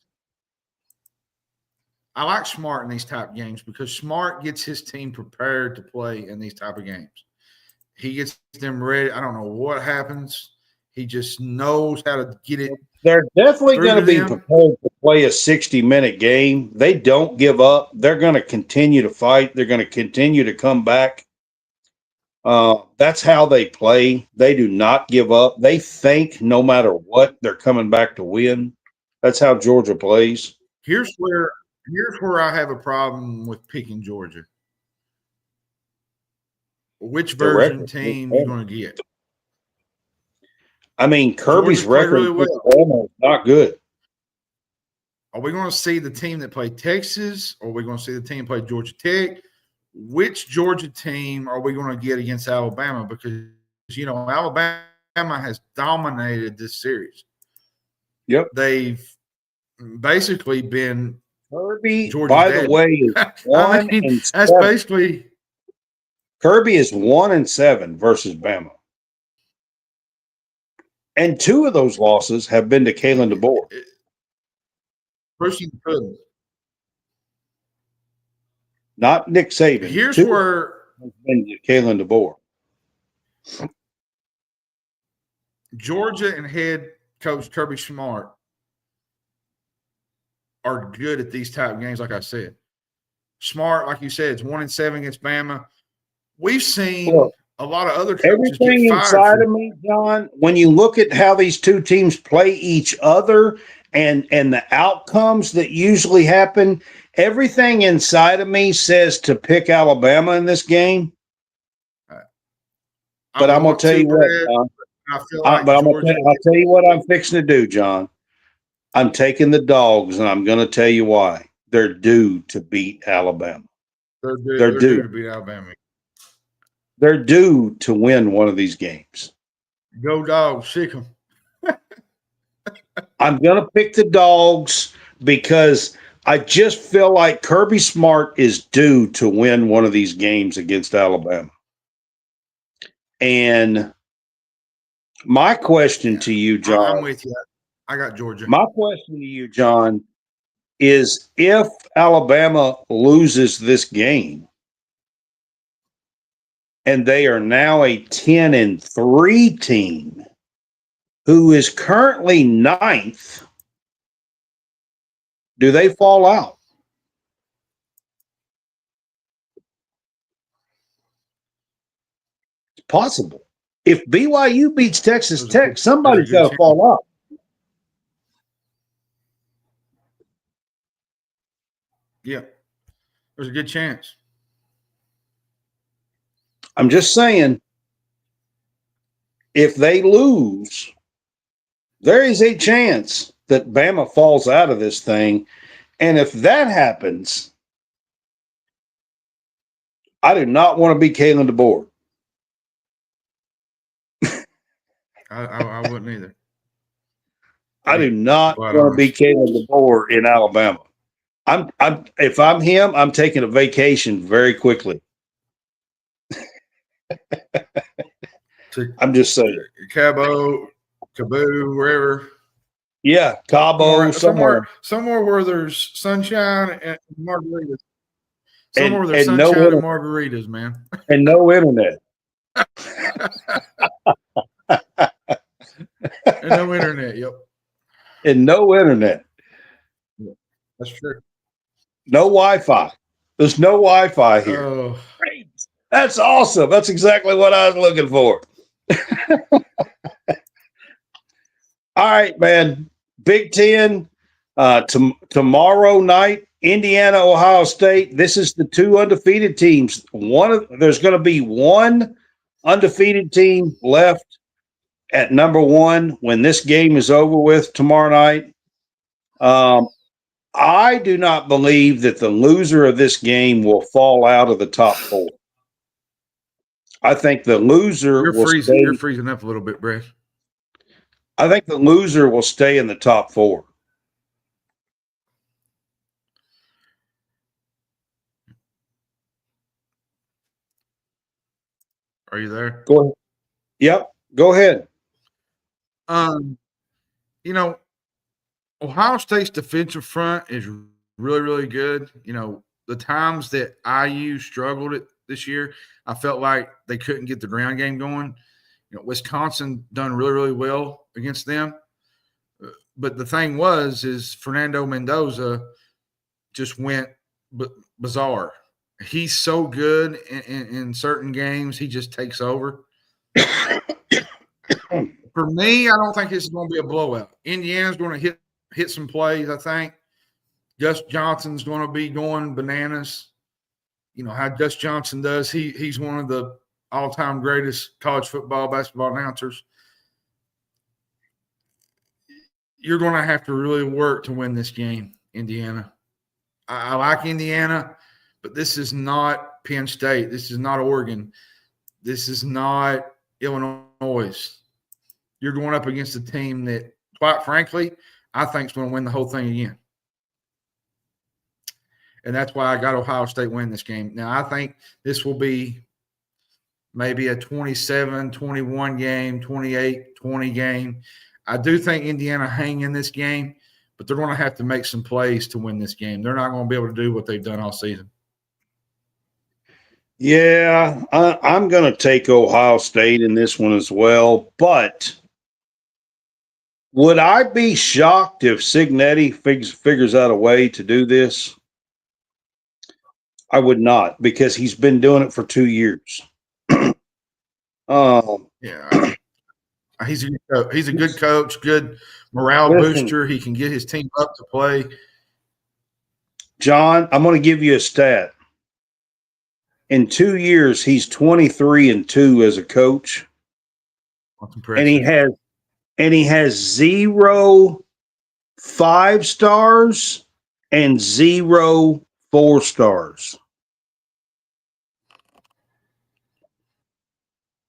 S2: I like Smart in these type of games because Smart gets his team prepared to play in these type of games. He gets them ready. I don't know what happens. He just knows how to get it.
S1: They're definitely going to be prepared to play a 60-minute game. They don't give up. They're going to continue to fight. They're going to continue to come back. That's how they play. They do not give up. They think no matter what, they're coming back to win. That's how Georgia plays.
S2: Here's where I have a problem with picking Georgia. Which version team you going to get?
S1: I mean, Kirby's record is not good.
S2: Are we going to see the team that played Texas, or are we going to see the team play Georgia Tech? Which Georgia team are we going to get against Alabama? Because, you know, Alabama has dominated this series.
S1: Yep.
S2: They've basically been
S1: Kirby,
S2: Georgia's
S1: by
S2: daddy.
S1: the way, is 1-7.
S2: That's basically
S1: Kirby is 1-7 versus Bama. And 2 of those losses have been to Kalen DeBoer.
S2: Pushing the pudding.
S1: Not Nick Saban.
S2: Here's
S1: 2
S2: where
S1: has been to Kalen DeBoer.
S2: Georgia and head coach Kirby Smart are good at these type of games, like I said. Smart, like you said, it's 1-7 against Bama. We've seen a lot of other coaches
S1: everything
S2: get fired
S1: inside of me, John, when you look at how these 2 teams play each other and the outcomes that usually happen, everything inside of me says to pick Alabama in this game. But I'm going to tell you what, John. I'll tell you what I'm fixing to do, John. I'm taking the Dogs, and I'm going to tell you why. They're due to beat Alabama.
S2: They're due to beat Alabama.
S1: They're due to win one of these games.
S2: Go Dogs, sick them.
S1: I'm going to pick the Dogs because I just feel like Kirby Smart is due to win one of these games against Alabama. And my question to you, John.
S2: I'm with you. I got Georgia.
S1: My question to you, John, is if Alabama loses this game and they are now a 10-3 team who is currently 9th, do they fall out? It's possible. If BYU beats Texas Tech, somebody's got to fall out.
S2: Yeah, there's a good chance.
S1: I'm just saying, if they lose, there is a chance that Bama falls out of this thing. And if that happens, I do not want to be Kalen DeBoer.
S2: I wouldn't either.
S1: I do not want to be Kalen DeBoer in Alabama. If I'm him, I'm taking a vacation very quickly. I'm just saying.
S2: Cabo, wherever.
S1: Yeah, Cabo, somewhere.
S2: Somewhere where there's sunshine and margaritas. Somewhere where there's
S1: and no
S2: sunshine and margaritas, man.
S1: And no internet.
S2: And no internet, yep.
S1: And no internet.
S2: That's true.
S1: No Wi-Fi. There's no Wi-Fi here.
S2: Oh.
S1: Great. That's awesome. That's exactly what I was looking for. All right, man. Big Ten tomorrow night, Indiana, Ohio State. This is the two undefeated teams. There's going to be one undefeated team left at number one when this game is over with tomorrow night. I do not believe that the loser of this game will fall out of the top four. I think the loser
S2: You're freezing up a little bit, Brett.
S1: I think the loser will stay in the top four.
S2: Are you there?
S1: Go ahead. Yep, go ahead.
S2: Ohio State's defensive front is really, really good. The times that IU struggled this year, I felt like they couldn't get the ground game going. Wisconsin done really, really well against them. But the thing is Fernando Mendoza just went bizarre. He's so good in certain games, he just takes over. For me, I don't think this is going to be a blowout. Indiana's going to hit some plays, I think. Gus Johnson's going to be going bananas. How Gus Johnson does. He's one of the all-time greatest college football, basketball announcers. You're going to have to really work to win this game, Indiana. I like Indiana, but this is not Penn State. This is not Oregon. This is not Illinois. You're going up against a team that, quite frankly, I think is going to win the whole thing again. And that's why I got Ohio State win this game. Now, I think this will be maybe a 27-21 game, 28-20 game. I do think Indiana hang in this game, but they're going to have to make some plays to win this game. They're not going to be able to do what they've done all season.
S1: Yeah, I'm going to take Ohio State in this one as well, but would I be shocked if Cignetti figures out a way to do this? I would not, because he's been doing it for 2 years.
S2: Yeah, he's a good coach, good morale booster. He can get his team up to play.
S1: John, I'm going to give you a stat. In 2 years, he's 23-2 as a coach, and he has 0 5 stars and 0 4 stars.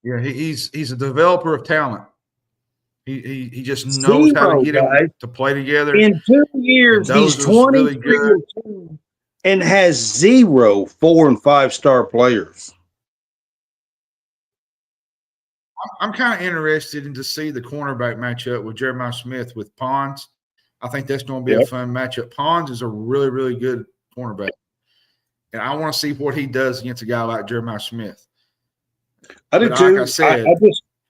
S2: Yeah, he's a developer of talent. He just knows how to get him to play together.
S1: In 2 years, he's 23-2 and has 0 4 and 5 star players.
S2: I'm kind of interested to see the cornerback matchup with Jeremiah Smith with Pons. I think that's going to be a fun matchup. Pons is a really, really good cornerback, and I want to see what he does against a guy like Jeremiah Smith.
S1: I do too.
S2: Like I said,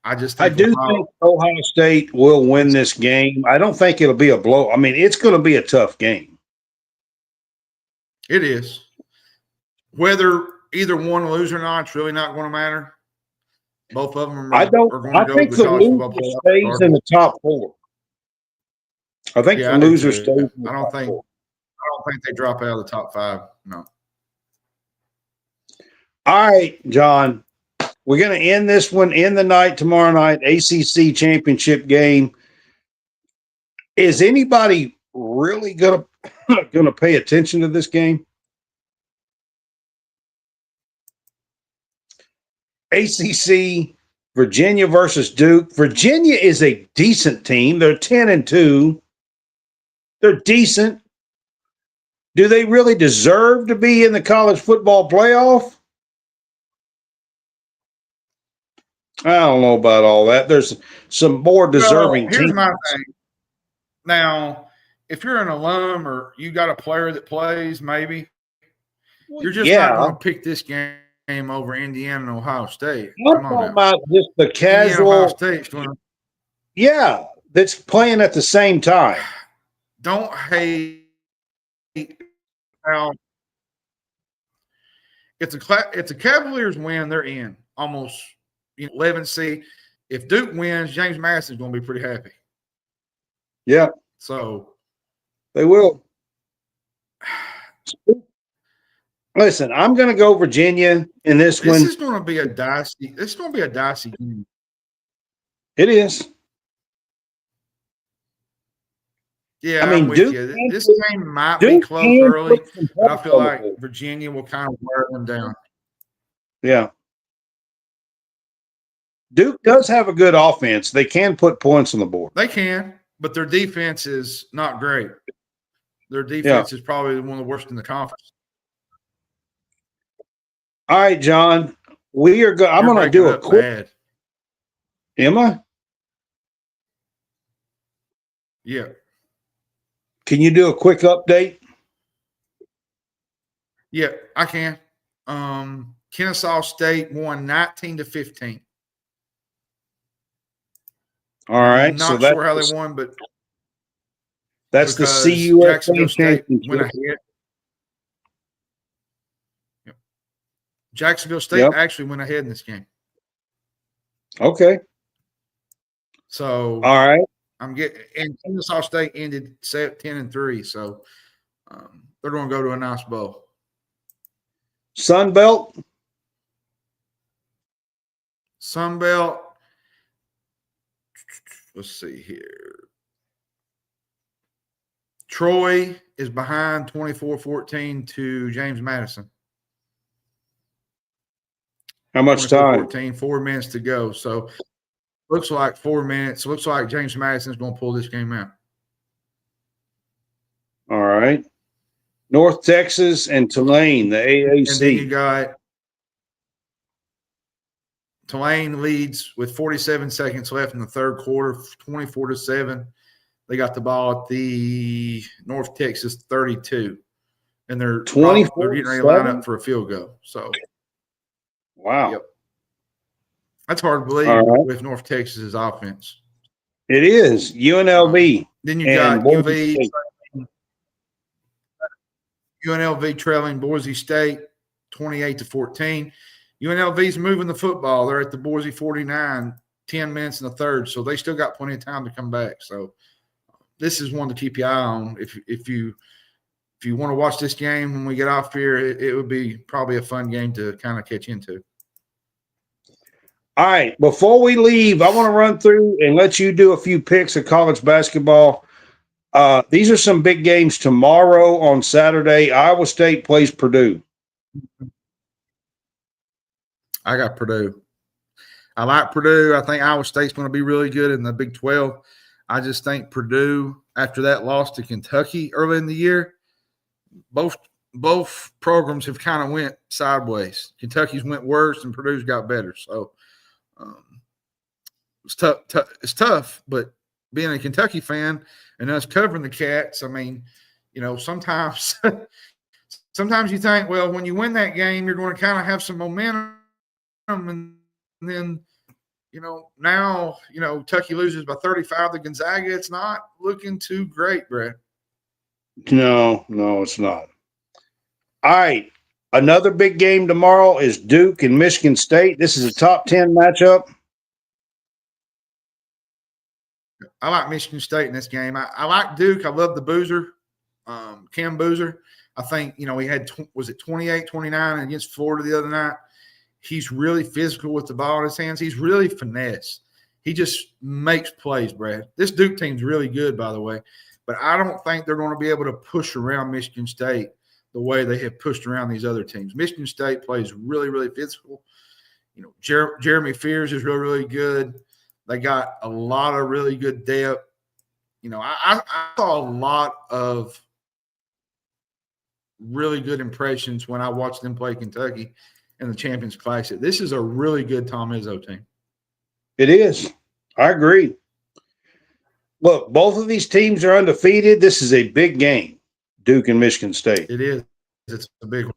S2: I
S1: think Ohio State will win this game. I don't think it'll be a blow. I mean, it's going to be a tough game.
S2: It is. Whether either one lose or not, it's really not going to matter. Both of them are going to go to the college football playoff.
S1: Stays in the top four. I think the loser stays.
S2: I don't think they drop out of the top five. No.
S1: All right, John. We're going to end this one in the night tomorrow night, ACC championship game. Is anybody really going to pay attention to this game? ACC, Virginia versus Duke. Virginia is a decent team. They're 10-2. They're decent. Do they really deserve to be in the college football playoff? I don't know about all that. There's some more deserving
S2: Here's
S1: teams.
S2: my thing. Now, if you're an alum or you got a player that plays, maybe you're just not going to pick this game over Indiana and Ohio State.
S1: I'm talking about just the
S2: Indiana, Ohio
S1: casual.
S2: State's going to.
S1: Yeah, that's playing at the same time.
S2: Don't hate how if the Cavaliers win, they're in almost 11 seed. If Duke wins, James Madison's going to be pretty happy.
S1: Yeah.
S2: So
S1: they will. Listen, I'm going to go Virginia in this one.
S2: This is going to be a dicey. This is going to be a dicey game.
S1: It is.
S2: Yeah,
S1: I mean,
S2: I'm with you. This game might be close early, but I feel like Virginia will kind of wear them down.
S1: Yeah. Duke does have a good offense. They can put points on the board.
S2: They can, but their defense is not great. Their defense is probably one of the worst in the conference.
S1: All right, John. We are going. I'm going to do a quick.
S2: Bad.
S1: Am I?
S2: Yeah.
S1: Can you do a quick update?
S2: Yeah, I can. Kennesaw State won 19-15.
S1: All right.
S2: I'm not sure how they won, but
S1: that's the CUSA
S2: Jacksonville State went ahead. Yep. Jacksonville State actually went ahead in this game.
S1: Okay.
S2: So
S1: all right.
S2: And Kennesaw State ended 10-3, so they're going to go to a nice bowl.
S1: Sun Belt.
S2: Let's see here. Troy is behind 24-14 to James Madison.
S1: How much time?
S2: 4 minutes to go. So looks like 4 minutes. Looks like James Madison's going to pull this game out.
S1: All right. North Texas and Tulane, the AAC.
S2: And then you got Tulane leads with 47 seconds left in the third quarter, 24-7. They got the ball at the North Texas 32. And they're getting ready to line up for a field goal. So,
S1: wow.
S2: Yep. That's hard to believe with North Texas's offense.
S1: It is. UNLV.
S2: Then you got UNLV trailing Boise State 28-14. UNLV's moving the football. They're at the Boise 49, 10 minutes in the third, so they still got plenty of time to come back. So this is one to keep your eye on. If you want to watch this game when we get off here, it would be probably a fun game to kind of catch into.
S1: All right. Before we leave, I want to run through and let you do a few picks of college basketball. These are some big games tomorrow on Saturday. Iowa State plays Purdue.
S2: I got Purdue. I like Purdue. I think Iowa State's going to be really good in the Big 12. I just think Purdue, after that loss to Kentucky early in the year, both programs have kind of went sideways. Kentucky's went worse and Purdue's got better. So it's tough. It's tough, but being a Kentucky fan and us covering the Cats, I mean, sometimes you think, well, when you win that game, you're going to kind of have some momentum. And then, now, Kentucky loses by 35 to Gonzaga. It's not looking too great, Brad.
S1: No, it's not. All right. Another big game tomorrow is Duke and Michigan State. This is a top 10 matchup.
S2: I like Michigan State in this game. I like Duke. I love the Boozer, Cam Boozer. I think, he had, 28-29 against Florida the other night. He's really physical with the ball in his hands. He's really finesse. He just makes plays, Brad. This Duke team's really good, by the way. But I don't think they're going to be able to push around Michigan State the way they have pushed around these other teams. Michigan State plays really, really physical. Jeremy Fears is really, really good. They got a lot of really good depth. I saw a lot of really good impressions when I watched them play Kentucky in the Champions Classic. This is a really good Tom Izzo team.
S1: It is. I agree. Look, both of these teams are undefeated. This is a big game, Duke and Michigan State.
S2: It is. It's a big one.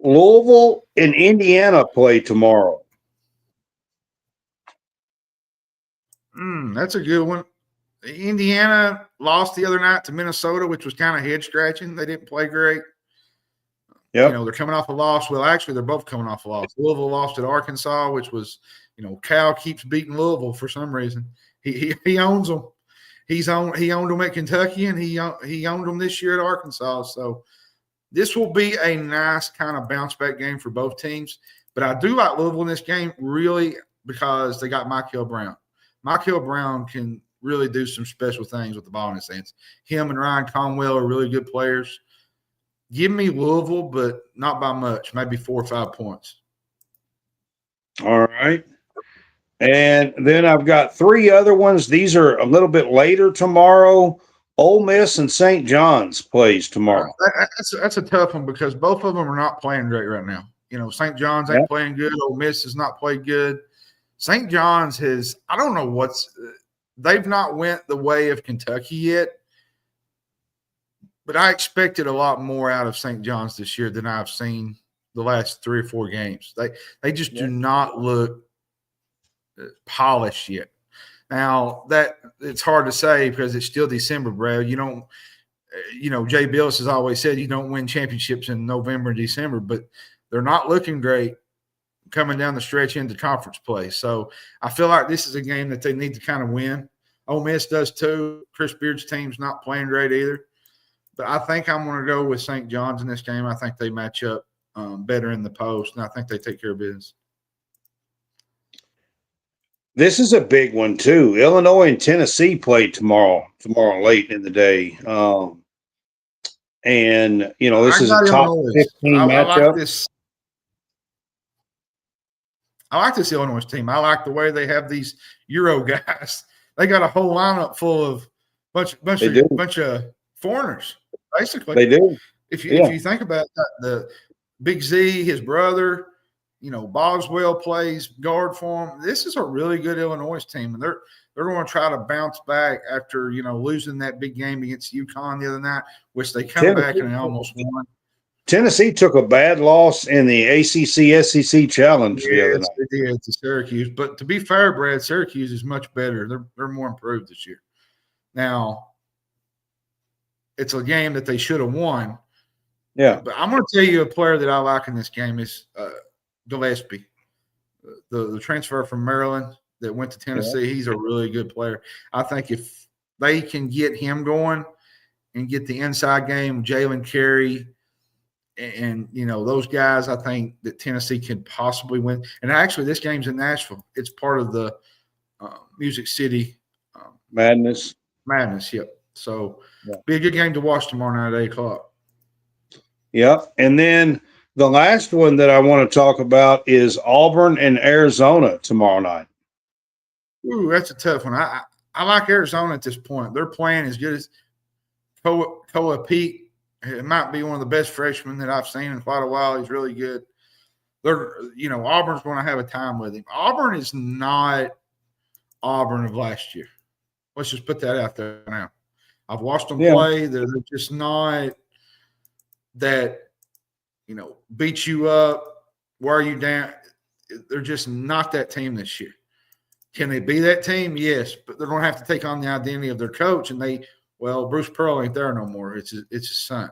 S1: Louisville and Indiana play tomorrow.
S2: That's a good one. Indiana lost the other night to Minnesota, which was kind of head scratching. They didn't play great.
S1: Yep.
S2: They're coming off a loss. Well, actually, they're both coming off a loss. Louisville lost at Arkansas, which was, Cal keeps beating Louisville for some reason. He owns them. He owned them at Kentucky, and he owned them this year at Arkansas. So this will be a nice kind of bounce back game for both teams. But I do like Louisville in this game really because they got Michael Brown. Michael Brown can really do some special things with the ball in his hands. Him and Ryan Conwell are really good players. Give me Louisville, but not by much, maybe 4 or 5 points.
S1: All right. And then I've got 3 other ones. These are a little bit later tomorrow. Ole Miss and St. John's plays tomorrow.
S2: That's a tough one because both of them are not playing great right now. St. John's ain't playing good. Ole Miss has not played good. St. John's has – I don't know they've not went the way of Kentucky yet. But I expected a lot more out of St. John's this year than I've seen the last 3 or 4 games. They just do not look polished yet. Now, that it's hard to say because it's still December, Brad. You don't Jay Billis has always said you don't win championships in November and December, but they're not looking great coming down the stretch into conference play. So I feel like this is a game that they need to kind of win. Ole Miss does too. Chris Beard's team's not playing great either. But I think I'm going to go with St. John's in this game. I think they match up better in the post, and I think they take care of business.
S1: This is a big one, too. Illinois and Tennessee play tomorrow late in the day. This is a top 15 matchup.
S2: I like this Illinois team. I like the way they have these Euro guys. They got a whole lineup full of bunch of foreigners, basically.
S1: They do.
S2: If you think about that, the Big Z, his brother, Boswell plays guard for him. This is a really good Illinois team, and they're going to try to bounce back after losing that big game against UConn the other night, which they come back and they almost won.
S1: Tennessee took a bad loss in the ACC SEC challenge the other night.
S2: They did to Syracuse, but to be fair, Brad, Syracuse is much better. They're more improved this year. Now, it's a game that they should have won.
S1: Yeah.
S2: But I'm going to tell you a player that I like in this game is Gillespie, the transfer from Maryland that went to Tennessee. Yeah. He's a really good player. I think if they can get him going and get the inside game, Jalen Carey and those guys, I think that Tennessee can possibly win. And actually, this game's in Nashville. It's part of the Music City
S1: Madness.
S2: Yep. So be a good game to watch tomorrow night at 8:00.
S1: Yep. And then the last one that I want to talk about is Auburn and Arizona tomorrow night.
S2: Ooh, that's a tough one. I like Arizona at this point. They're playing as good as Koa Pete. It might be one of the best freshmen that I've seen in quite a while. He's really good. Auburn's going to have a time with him. Auburn is not Auburn of last year. Let's just put that out there now. I've watched them play. They're just not that, beat you up, wear you down. They're just not that team this year. Can they be that team? Yes, but they're going to have to take on the identity of their coach. And Bruce Pearl ain't there no more. It's his son.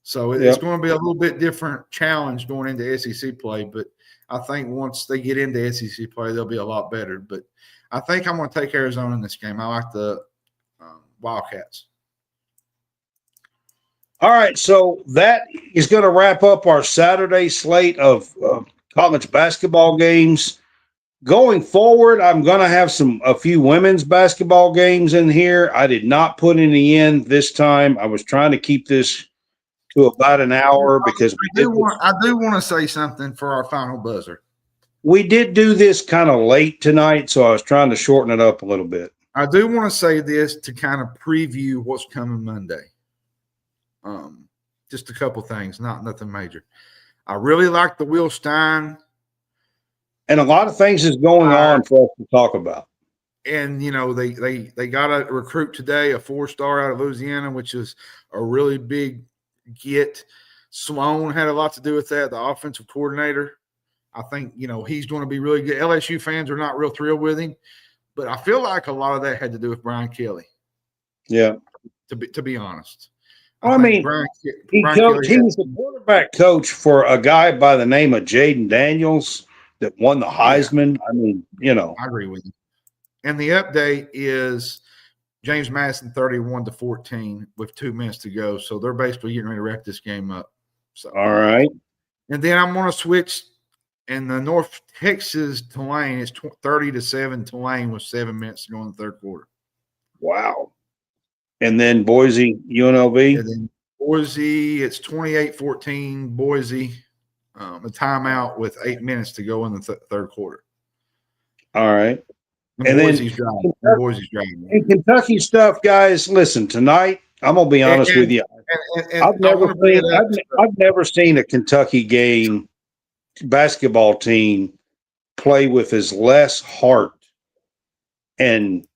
S2: So it's going to be a little bit different challenge going into SEC play. But I think once they get into SEC play, they'll be a lot better. But I think I'm going to take Arizona in this game. I like the Wildcats.
S1: All right, so that is going to wrap up our Saturday slate of college basketball games. Going forward, I'm going to have a few women's basketball games in here. I did not put any in this time. I was trying to keep this to about an hour because
S2: I do want to say something for our final buzzer.
S1: We did do this kind of late tonight, so I was trying to shorten it up a little bit.
S2: I do want to say this to kind of preview what's coming Monday. Just a couple things, nothing major. I really like the Will Stein
S1: And a lot of things is going on for us to talk about.
S2: And they got a recruit today, a 4-star out of Louisiana, which is a really big get. Sloan had a lot to do with that, the offensive coordinator. I think he's going to be really good. LSU fans are not real thrilled with him, but I feel like a lot of that had to do with Brian Kelly.
S1: Yeah,
S2: to be honest.
S1: Well, I mean, he was the quarterback coach for a guy by the name of Jaden Daniels that won the Heisman. Yeah. I mean,
S2: I agree with you. And the update is James Madison 31-14 with 2 minutes to go. So they're basically getting ready to wrap this game up. So,
S1: all right.
S2: And then I'm going to switch. And the North Texas Tulane is 30-7 Tulane with 7 minutes to go in the third quarter.
S1: Wow. And then Boise, UNLV.
S2: And then Boise, it's 28-14 Boise. A timeout with 8 minutes to go in the third quarter.
S1: All right.
S2: And Boise's driving.
S1: And Kentucky stuff, guys. Listen, tonight I'm gonna be honest with you. I've never seen a Kentucky game basketball team play with as less heart and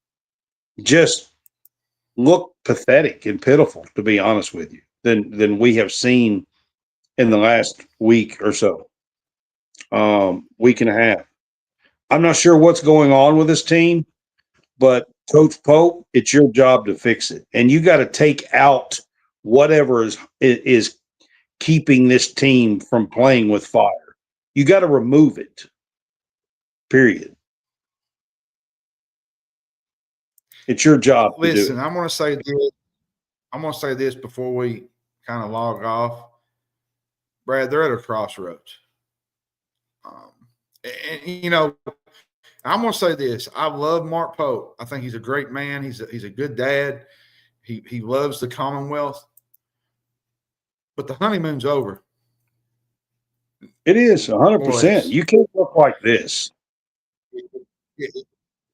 S1: just look pathetic and pitiful, to be honest with you, than we have seen in the last week or so, week and a half. I'm not sure what's going on with this team, but Coach Pope, it's your job to fix it. And you got to take out whatever is keeping this team from playing with fire. You got to remove it, period. It's your job.
S2: Listen, I'm going to say this. I'm going to say this before we kind of log off. Brad, they're at a crossroads. I'm going to say this. I love Mark Pope. I think he's a great man. He's a good dad. He loves the Commonwealth. But the honeymoon's over.
S1: It is 100%. You can't look like this.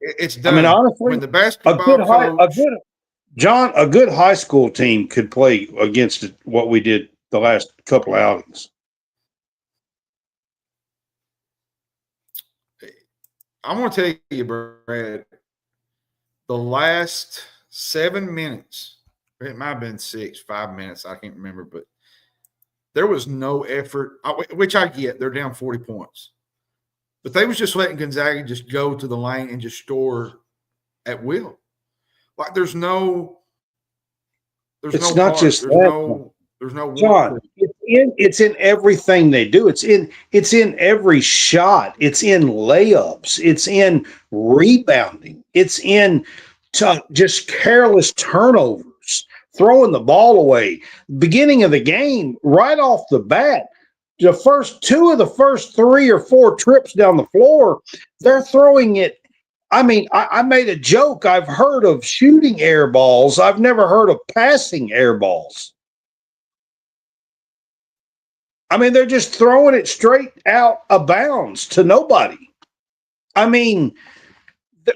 S2: It's done.
S1: I mean, honestly,
S2: when the basketball
S1: a good high school team could play against what we did the last couple of outings.
S2: I'm going to tell you, Brad, the last 7 minutes, it might have been 5 minutes, I can't remember, but there was no effort, which I get. They're down 40 points. But they was just letting Gonzaga just go to the lane and just score at will. Like there's no
S1: John, it's in everything they do. It's in every shot. It's in layups. It's in rebounding. It's in just careless turnovers, throwing the ball away. Beginning of the game, right off the bat, the first 3 or 4 trips down the floor, they're throwing it. I mean, I made a joke. I've heard of shooting air balls. I've never heard of passing air balls. I mean, they're just throwing it straight out of bounds to nobody. I mean,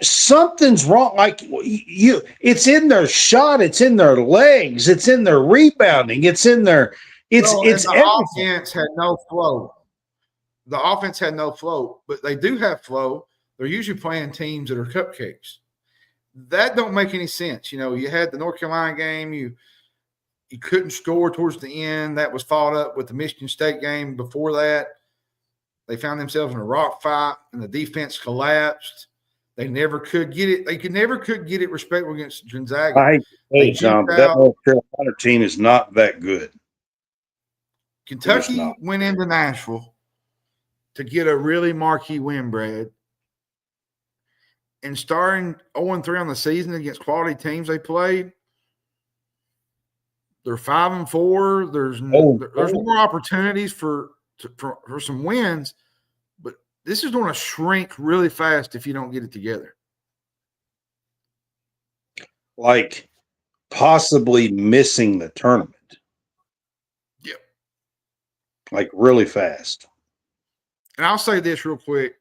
S1: something's wrong. Like it's in their shot. It's in their legs. It's in their rebounding. It's in their.
S2: The offense had no flow. The offense had no flow, but they do have flow. They're usually playing teams that are cupcakes. That don't make any sense. You had the North Carolina game. You couldn't score towards the end. That was followed up with the Michigan State game before that. They found themselves in a rock fight, and the defense collapsed. They never could get it. They never could get it respectful against Gonzaga.
S1: John, that North Carolina team is not that good.
S2: Kentucky went into Nashville to get a really marquee win, Brad. And starting 0-3 on the season against quality teams they played, they're 5-4. There's more opportunities for some wins, but this is going to shrink really fast if you don't get it together.
S1: Like possibly missing the tournament.
S2: Yep.
S1: Like really fast.
S2: And I'll say this real quick.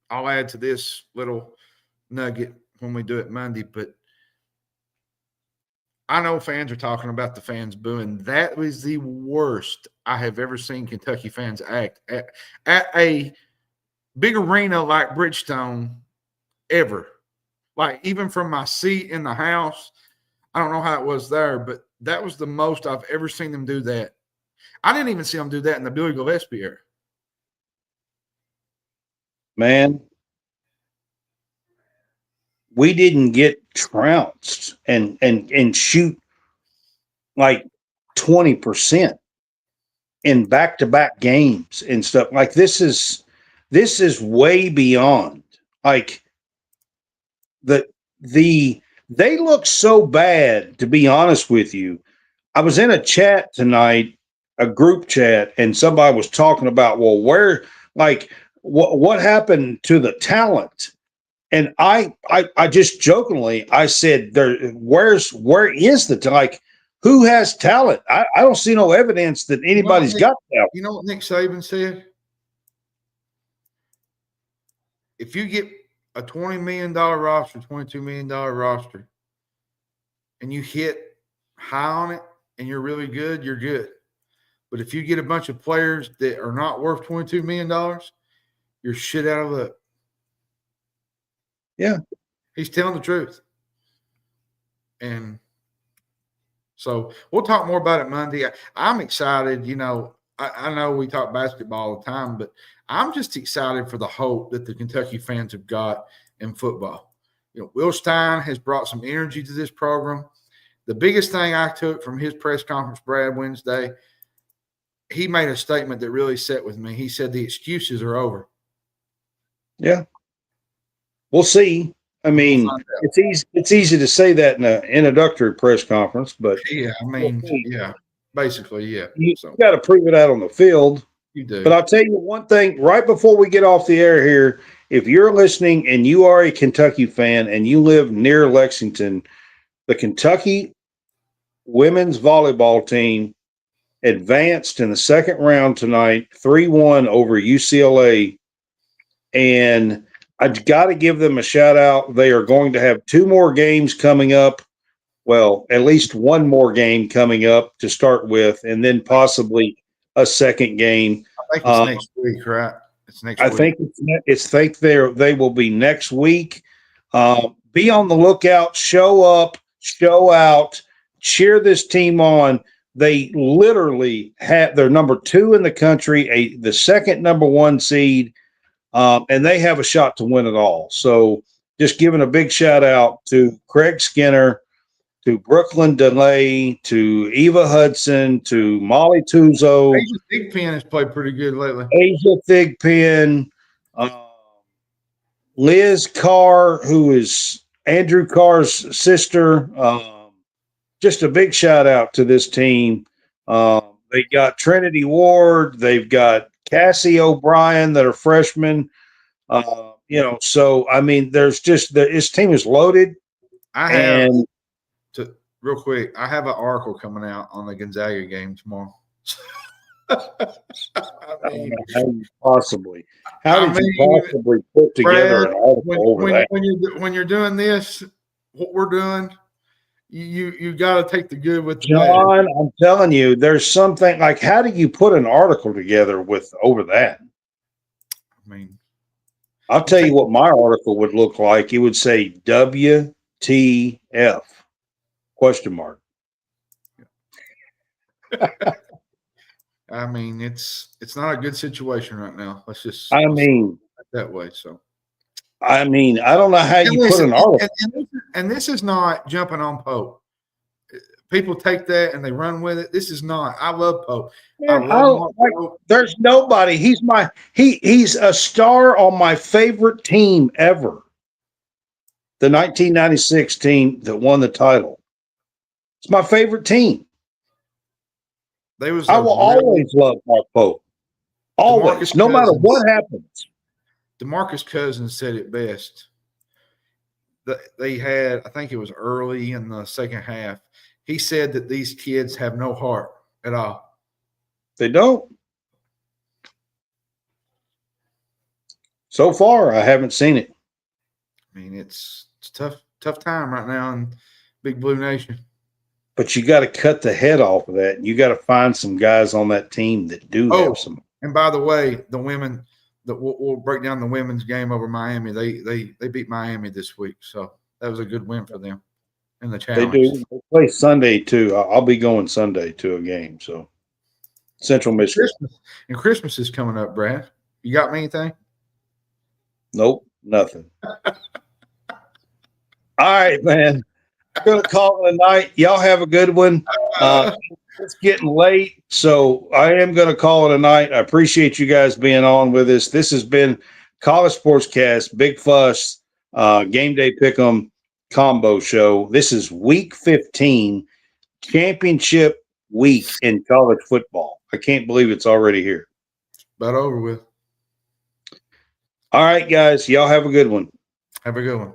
S2: I'll add to this little nugget when we do it Monday, but I know fans are talking about the fans booing. That was the worst I have ever seen Kentucky fans act at a big arena like Bridgestone ever. Like, even from my seat in the house, I don't know how it was there, but that was the most I've ever seen them do that. I didn't even see them do that in the Billy Gillispie era.
S1: Man, we didn't get trounced and shoot like 20% in back-to-back games and stuff. Like, this is way beyond. Like, they look so bad, to be honest with you. I was in a chat tonight, a group chat, and somebody was talking about, well, where, like, what happened to the talent? And I just jokingly, I said, where is the, like, who has talent? I don't see no evidence that anybody's got talent.
S2: You know what Nick Saban said? If you get a $20 million roster, $22 million roster, and you hit high on it and you're really good, you're good. But if you get a bunch of players that are not worth $22 million, you're shit out of luck.
S1: Yeah.
S2: He's telling the truth. And so we'll talk more about it Monday. I'm excited. You know, I know we talk basketball all the time, but I'm just excited for the hope that the Kentucky fans have got in football. You know, Will Stein has brought some energy to this program. The biggest thing I took from his press conference, Brad, Wednesday, he made a statement that really set with me. He said the excuses are over.
S1: Yeah. We'll see. I mean, it's easy to say that in an introductory press conference, but
S2: yeah, I mean, yeah, basically, yeah.
S1: You got to prove it out on the field.
S2: You do.
S1: But I'll tell you one thing right before we get off the air here. If you're listening and you are a Kentucky fan and you live near Lexington, the Kentucky women's volleyball team advanced in the second round tonight, 3-1 over UCLA. And I've got to give them a shout out. They are going to have 2 more games coming up. Well, at least 1 more game coming up to start with, and then possibly a second game.
S2: I think it's next week, right? It's next week.
S1: I think they will be next week. Be on the lookout. Show up, show out, cheer this team on. They literally they're number 2 in the country, the second number 1 seed. And they have a shot to win it all. So just giving a big shout out to Craig Skinner, to Brooklyn DeLay, to Eva Hudson, to Molly Tuzo.
S2: Asia Thigpen has played pretty good lately.
S1: Asia Thigpen, Liz Carr, who is Andrew Carr's sister. Just a big shout out to this team. They got Trinity Ward. They've got Cassie O'Brien that are freshmen. So, I mean, there's just this team is loaded.
S2: Real quick, I have an article coming out on the Gonzaga game tomorrow.
S1: How did you possibly put together an article over that?
S2: When you're doing this, what we're doing, you got to take the good with the bad.
S1: John, I'm telling you, there's something like, how do you put an article together over that?
S2: I mean,
S1: I'll tell you what my article would look like. It would say WTF ?
S2: I mean, it's not a good situation right now. Let's just that way. So,
S1: I mean, I don't know how you put an article.
S2: And this is not jumping on Pope. People take that and they run with it. This is not. I love Pope.
S1: Pope. There's nobody. He's a star on my favorite team ever. The 1996 team that won the title. It's my favorite team. I will always love Mark Pope. Always, no matter what happens.
S2: DeMarcus Cousins said it best. They had, I think it was early in the second half, he said that these kids have no heart at all.
S1: They don't. So far, I haven't seen it.
S2: I mean, it's tough time right now in Big Blue Nation.
S1: But you got to cut the head off of that. You got to find some guys on that team that do have some.
S2: And by the way, the we'll break down the women's game over Miami. They beat Miami this week, so that was a good win for them in the challenge.
S1: They do. They play Sunday too. I'll be going Sunday to a game. So Central Michigan.
S2: Christmas is coming up, Brad. You got me anything?
S1: Nope, nothing. All right, man. I'm gonna call it a night. Y'all have a good one. It's getting late, so I am going to call it a night. I appreciate you guys being on with us. This has been College SportsCast, Big Fuss, Game Day Pick'em combo show. This is week 15, championship week in college football. I can't believe it's already here.
S2: About over with.
S1: All right, guys. Y'all have a good one.
S2: Have a good one.